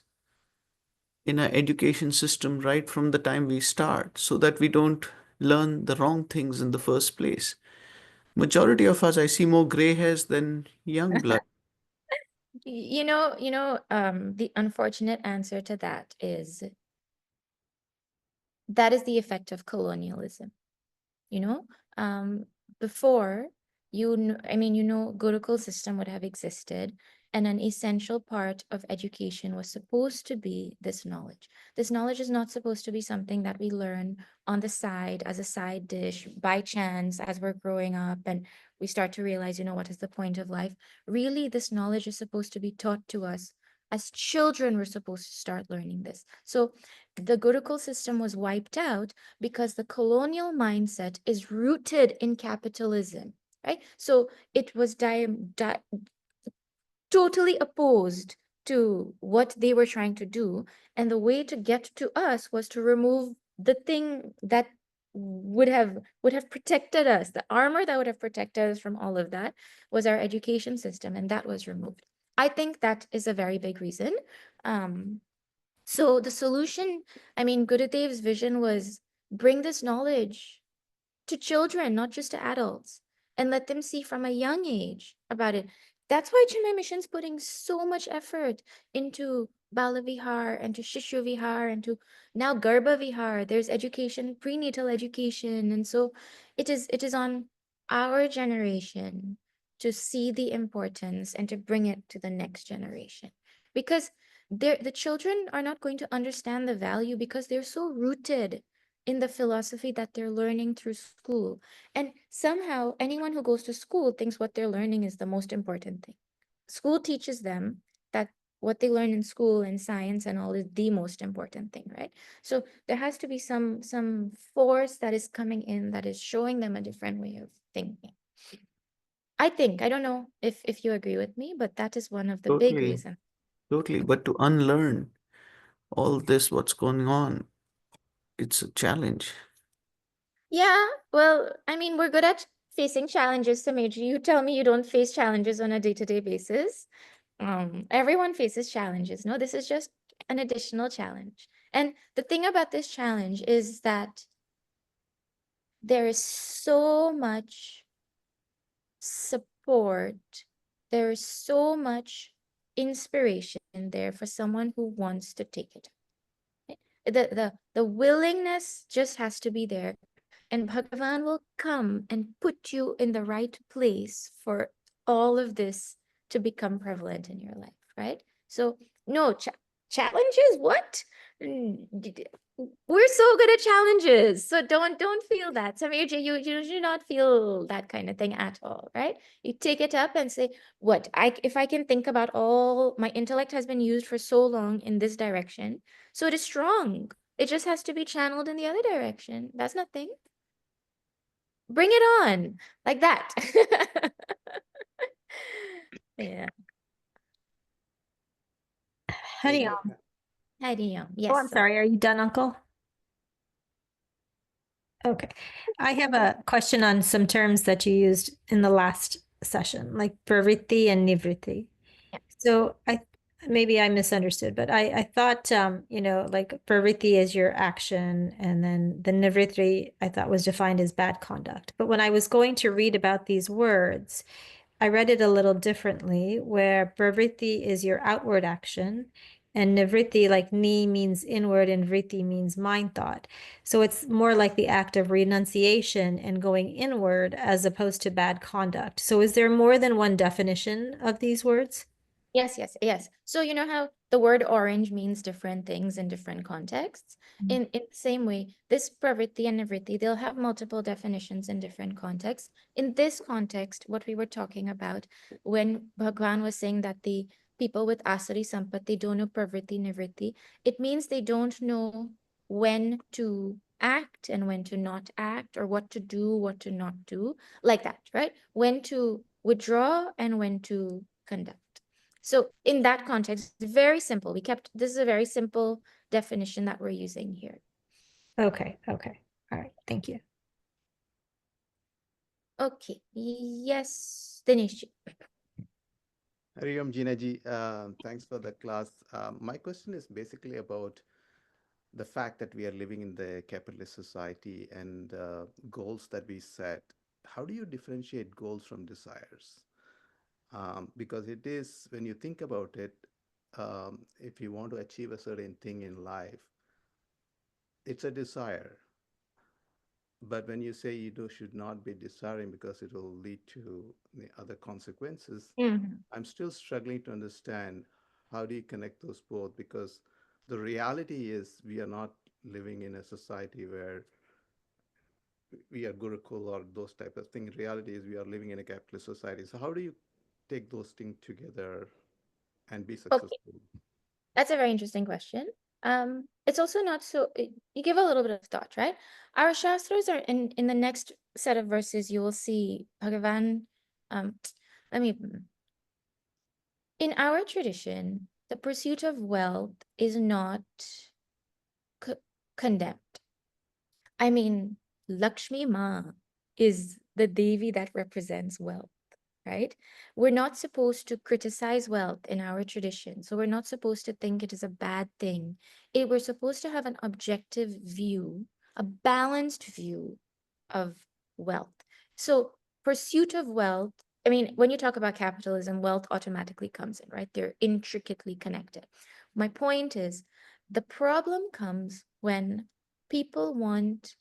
Speaker 3: in our education system right from the time we start so that we don't learn the wrong things in the first place? Majority of us, I see more gray hairs than young blood.
Speaker 1: The unfortunate answer to that is the effect of colonialism. You know, um, before Gurukul system would have existed, and an essential part of education was supposed to be this knowledge. This knowledge is not supposed to be something that we learn on the side as a side dish by chance as we're growing up and we start to realize, what is the point of life? Really, this knowledge is supposed to be taught to us as children. We're supposed to start learning this. So the Gurukul system was wiped out because the colonial mindset is rooted in capitalism, right? So it was totally opposed to what they were trying to do. And the way to get to us was to remove the thing that would have protected us. The armor that would have protected us from all of that was our education system, and that was removed. I think that is a very big reason. So the solution, Gurudev's vision was bring this knowledge to children, not just to adults, and let them see from a young age about it. That's why Chennai Mission's putting so much effort into Bala Vihar and to Shishu Vihar and to now Garbha Vihar. There's education, prenatal education. And so it is on our generation to see the importance and to bring it to the next generation. Because the children are not going to understand the value because they're so rooted in the philosophy that they're learning through school. And somehow, anyone who goes to school thinks what they're learning is the most important thing. School teaches them that what they learn in school and science and all is the most important thing, right? So there has to be some force that is coming in that is showing them a different way of thinking. I don't know if you agree with me, but that is one of the big
Speaker 3: Totally,
Speaker 1: reasons.
Speaker 3: totally. But to unlearn all this, what's going on, it's a challenge.
Speaker 1: Yeah, well, we're good at facing challenges, Sameji. You tell me you don't face challenges on a day-to-day basis. Everyone faces challenges. No, this is just an additional challenge. And the thing about this challenge is that there is so much support, there is so much inspiration there for someone who wants to take it. Right? The willingness just has to be there And Bhagavan will come and put you in the right place for all of this to become prevalent in your life, right? So, no, challenges, what? We're so good at challenges. So don't feel that. Samirji, you should not feel that kind of thing at all, right? You take it up and say, what? If I can think about all my intellect has been used for so long in this direction, so it is strong. It just has to be channeled in the other direction. That's nothing. Bring it on, like that. Yeah.
Speaker 4: Hari
Speaker 2: Very
Speaker 4: Om.
Speaker 1: Hari Om.
Speaker 4: Oh,
Speaker 1: Yes,
Speaker 4: I'm
Speaker 1: sir.
Speaker 4: sorry. Are you done, Uncle? Okay. I have a question on some terms that you used in the last session, like pravritti and nivritti.
Speaker 1: Yeah.
Speaker 4: So maybe I misunderstood, but I thought like pravritti is your action, and then the nivritti I thought was defined as bad conduct. But when I was going to read about these words, I read it a little differently, where pravritti is your outward action, and nivritti, like ni means inward, and vritti means mind thought. So it's more like the act of renunciation and going inward as opposed to bad conduct. So is there more than one definition of these words?
Speaker 1: Yes, yes, yes. So you know how the word orange means different things in different contexts? In the same way, this pravritti and nivritti, they'll have multiple definitions in different contexts. In this context, what we were talking about when Bhagwan was saying that the people with asari sampat, they don't know pravritti, nivritti, it means they don't know when to act and when to not act, or what to do, what to not do, like that, right? When to withdraw and when to conduct. So in that context, very simple. This is a very simple definition that we're using here.
Speaker 4: Okay. Okay. All right. Thank you.
Speaker 1: Okay. Yes, Dinesh.
Speaker 5: Hari Om Jeena ji, thanks for the class. My question is basically about the fact that we are living in the capitalist society and goals that we set. How do you differentiate goals from desires? Because it is, when you think about it, if you want to achieve a certain thing in life, it's a desire. But when you say you should not be desiring because it will lead to the other consequences,
Speaker 1: Mhm.
Speaker 5: I'm still struggling to understand how do you connect those both, because the reality is we are not living in a society where we are Gurukul or those type of things. Reality is we are living in a capitalist society. So how do you take those things together and be
Speaker 1: Okay,
Speaker 5: successful?
Speaker 1: that's a very interesting question. It's also not so, you give a little bit of thought, right? Our Shastras are in the next set of verses, you will see Bhagavan, um, let me, in our tradition, the pursuit of wealth is not condemned. I mean, Lakshmi Ma is the Devi that represents wealth, right? We're not supposed to criticize wealth in our tradition. So we're not supposed to think it is a bad thing. We're supposed to have an objective view, a balanced view of wealth. So pursuit of wealth, I mean, when you talk about capitalism, wealth automatically comes in, right? They're intricately connected. My point is, the problem comes when people want,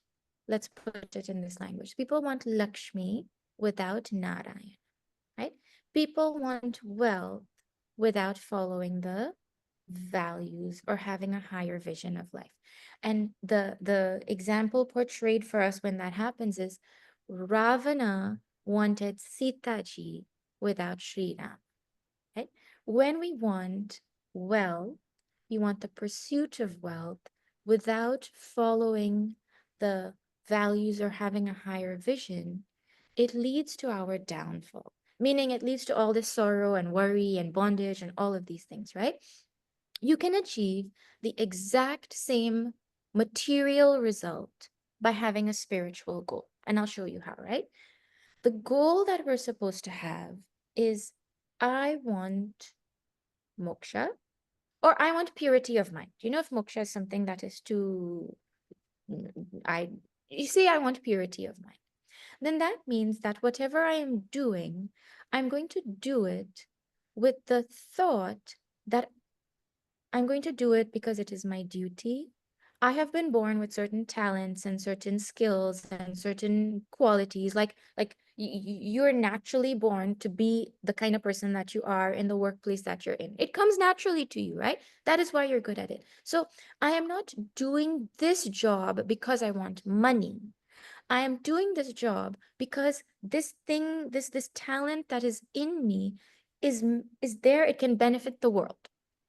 Speaker 1: let's put it in this language, people want Lakshmi without Narayan, right? People want wealth without following the values or having a higher vision of life. And the example portrayed for us when that happens is Ravana wanted Sita ji without Sri Ram, right? When we want wealth, we want the pursuit of wealth without following the values or having a higher vision, it leads to our downfall. Meaning it leads to all this sorrow and worry and bondage and all of these things, right? You can achieve the exact same material result by having a spiritual goal. And I'll show you how, right? The goal that we're supposed to have is I want moksha, or I want purity of mind. Do you know if moksha is something that is too, I, you say I want purity of mind, then that means that whatever I am doing, I'm going to do it with the thought that I'm going to do it because it is my duty. I have been born with certain talents and certain skills and certain qualities. Like you're naturally born to be the kind of person that you are in the workplace that you're in. It comes naturally to you, right? That is why you're good at it. So I am not doing this job because I want money. I am doing this job because this thing, this talent that is in me is there. It can benefit the world,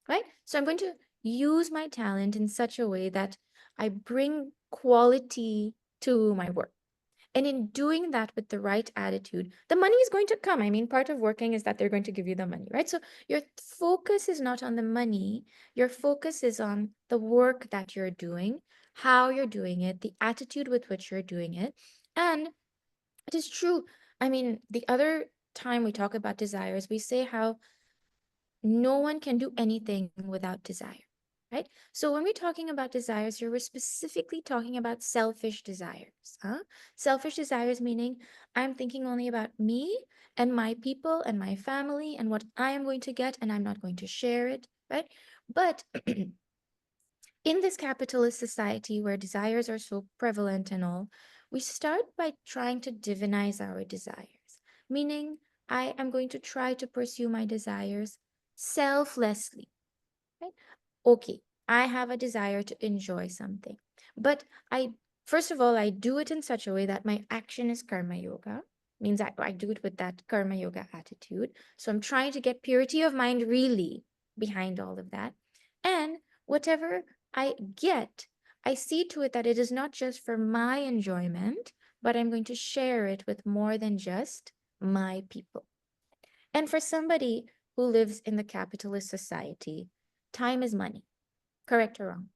Speaker 1: right? So I'm going to use my talent in such a way that I bring quality to my work. And in doing that with the right attitude, the money is going to come. I mean, part of working is that they're going to give you the money, right? So your focus is not on the money. Your focus is on the work that you're doing, how you're doing it, the attitude with which you're doing it. And it is true. I mean, the other time we talk about desires, we say how no one can do anything without desire, right? So when we're talking about desires here, we're specifically talking about selfish desires. Selfish desires meaning I'm thinking only about me and my people and my family and what I am going to get, and I'm not going to share it, right? But in this capitalist society where desires are so prevalent and all, we start by trying to divinize our desires, meaning I am going to try to pursue my desires selflessly, right? Okay, I have a desire to enjoy something, but first of all, I do it in such a way that my action is karma yoga, means I do it with that karma yoga attitude. So I'm trying to get purity of mind really behind all of that. And whatever I get, I see to it that it is not just for my enjoyment, but I'm going to share it with more than just my people. And for somebody who lives in the capitalist society, time is money, correct or wrong?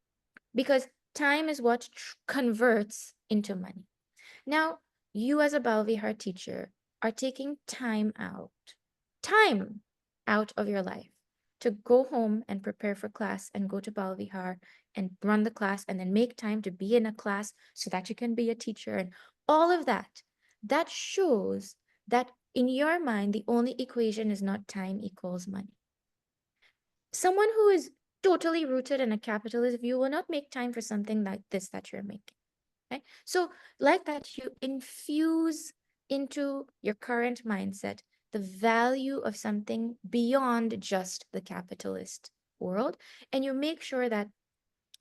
Speaker 1: Because time is what converts into money. Now, you as a Balvihar teacher are taking time out of your life to go home and prepare for class and go to Balvihar and run the class and then make time to be in a class so that you can be a teacher and all of that. That shows that in your mind, the only equation is not time equals money. Someone who is totally rooted in a capitalist view will not make time for something like this that you're making. Okay? So, like that, you infuse into your current mindset the value of something beyond just the capitalist world, and you make sure that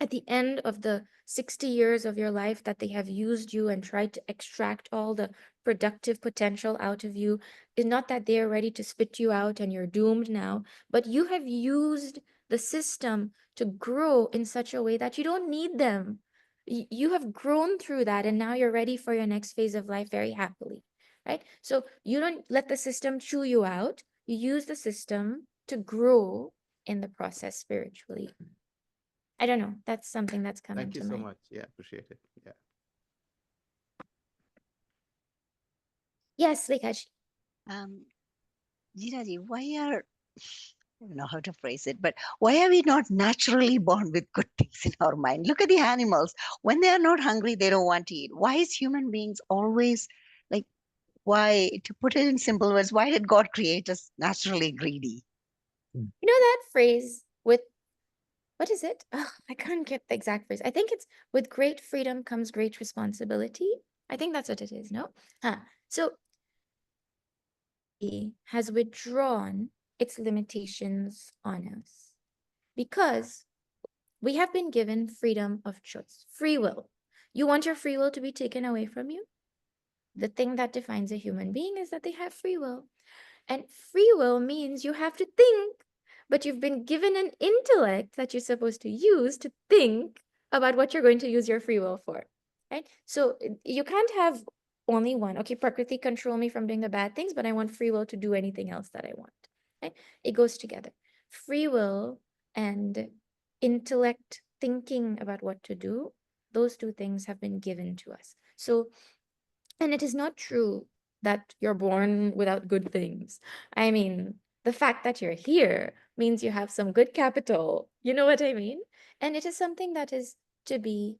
Speaker 1: at the end of the 60 years of your life that they have used you and tried to extract all the productive potential out of you is not that they're ready to spit you out and you're doomed now, but you have used the system to grow in such a way that you don't need them. You have grown through that and now you're ready for your next phase of life very happily, right? So you don't let the system chew you out. You use the system to grow in the process spiritually. I don't know. That's something that's come
Speaker 5: Thank you
Speaker 1: into
Speaker 5: so
Speaker 1: mind.
Speaker 5: much. Yeah, appreciate it. Yeah.
Speaker 1: Yes, Vikash.
Speaker 6: Um, Ginaji, I don't know how to phrase it, but why are we not naturally born with good things in our mind? Look at the animals. When they are not hungry, they don't want to eat. Why is human beings always like, why, to put it in simple words, why did God create us naturally greedy?
Speaker 1: You know that phrase with, what is it? Oh, I can't get the exact phrase. I think it's with great freedom comes great responsibility. I think that's what it is, no? So he has withdrawn its limitations on us because we have been given freedom of choice, free will. You want your free will to be taken away from you? The thing that defines a human being is that they have free will. And free will means you have to think, but you've been given an intellect that you're supposed to use to think about what you're going to use your free will for, right? So you can't have only one. Okay, Prakriti control me from doing the bad things, but I want free will to do anything else that I want, right? It goes together. Free will and intellect thinking about what to do, those two things have been given to us. So and it is not true that you're born without good things. I mean, the fact that you're here means you have some good capital. You know what I mean? And it is something that is to be,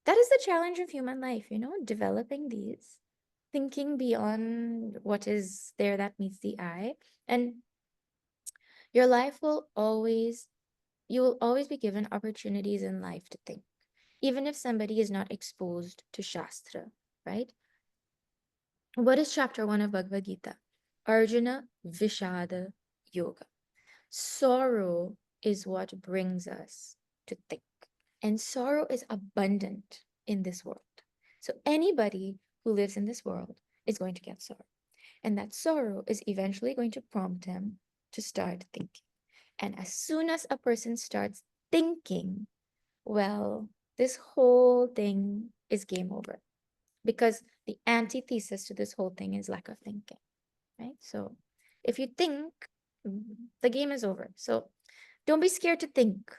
Speaker 1: that is the challenge of human life, developing these, thinking beyond what is there that meets the eye. And your life will always, you will always be given opportunities in life to think. even if somebody is not exposed to Shastra, right? What is chapter 1 of Bhagavad Gita? Arjuna Vishada Yoga. Sorrow is what brings us to think. And sorrow is abundant in this world. So anybody who lives in this world is going to get sorrow. And that sorrow is eventually going to prompt him to start thinking. And as soon as a person starts thinking, well, this whole thing is game over. Because the antithesis to this whole thing is lack of thinking, right? So if you think, the game is over. So don't be scared to think.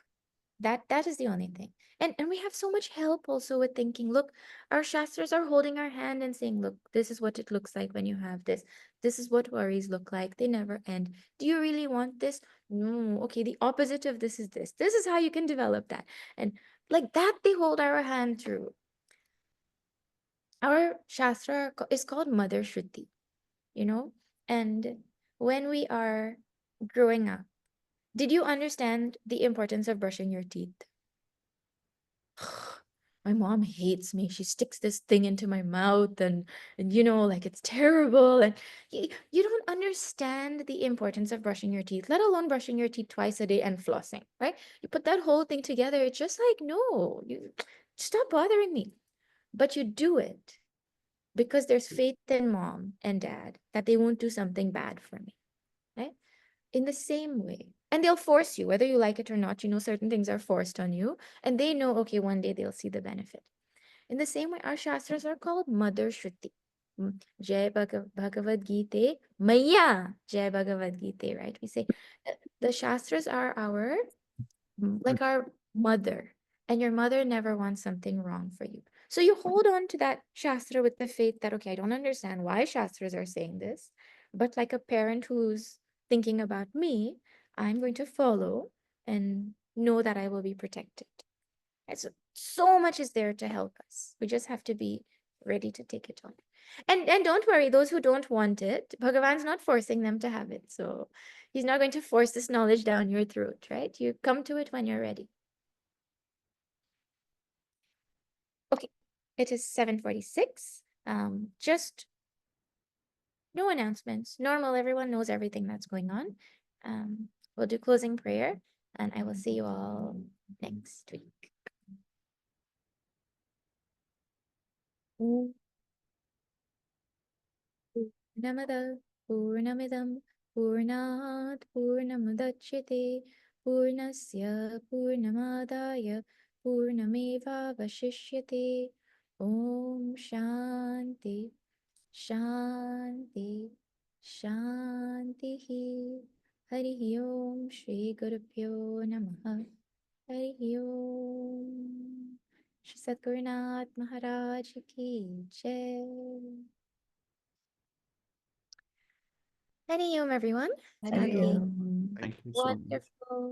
Speaker 1: That is the only thing. And we have so much help also with thinking. Look, our shastras are holding our hand and saying, look, this is what it looks like when you have this. This is what worries look like. They never end. Do you really want this? No. Okay, the opposite of this is this. This is how you can develop that. And like that, they hold our hand through. Our shastra is called Mother Shruti, you know? And when we are growing up, did you understand the importance of brushing your teeth? My mom hates me. She sticks this thing into my mouth and you know, like it's terrible. And you don't understand the importance of brushing your teeth, let alone brushing your teeth twice a day and flossing, right? You put that whole thing together, it's just like, no, you stop bothering me. But you do it because there's faith in mom and dad that they won't do something bad for me, right? In the same way. And they'll force you, whether you like it or not. You know, certain things are forced on you, and they know, okay, one day they'll see the benefit. In the same way, our shastras are called Mother Shruti. Jai Bhagavad Gita, Maya Jai Bhagavad Gita, right? We say the shastras are our, like our mother, and your mother never wants something wrong for you. So you hold on to that shastra with the faith that, okay, I don't understand why shastras are saying this, but like a parent who's thinking about me, I'm going to follow and know that I will be protected. And so much is there to help us. We just have to be ready to take it on. And don't worry, those who don't want it, Bhagavan's not forcing them to have it. So he's not going to force this knowledge down your throat, right? You come to it when you're ready. Okay, it is 7:46. Just no announcements. Normal, everyone knows everything that's going on. We'll do closing prayer, and I will see you all next week. Namada Purnamidam Purnat Purnamudachyate Purnasya Purnamadaya Purnameva Vashishyate. Om Shanti Shanti Shanti. Hari Om Shri Gurubhyo Namaha. Hari Om. Shri Satgurunath Maharaj Ki Jai. Hari Om, everyone.
Speaker 6: Hari
Speaker 1: Have a
Speaker 6: Om.
Speaker 3: Thank you so much.
Speaker 1: wonderful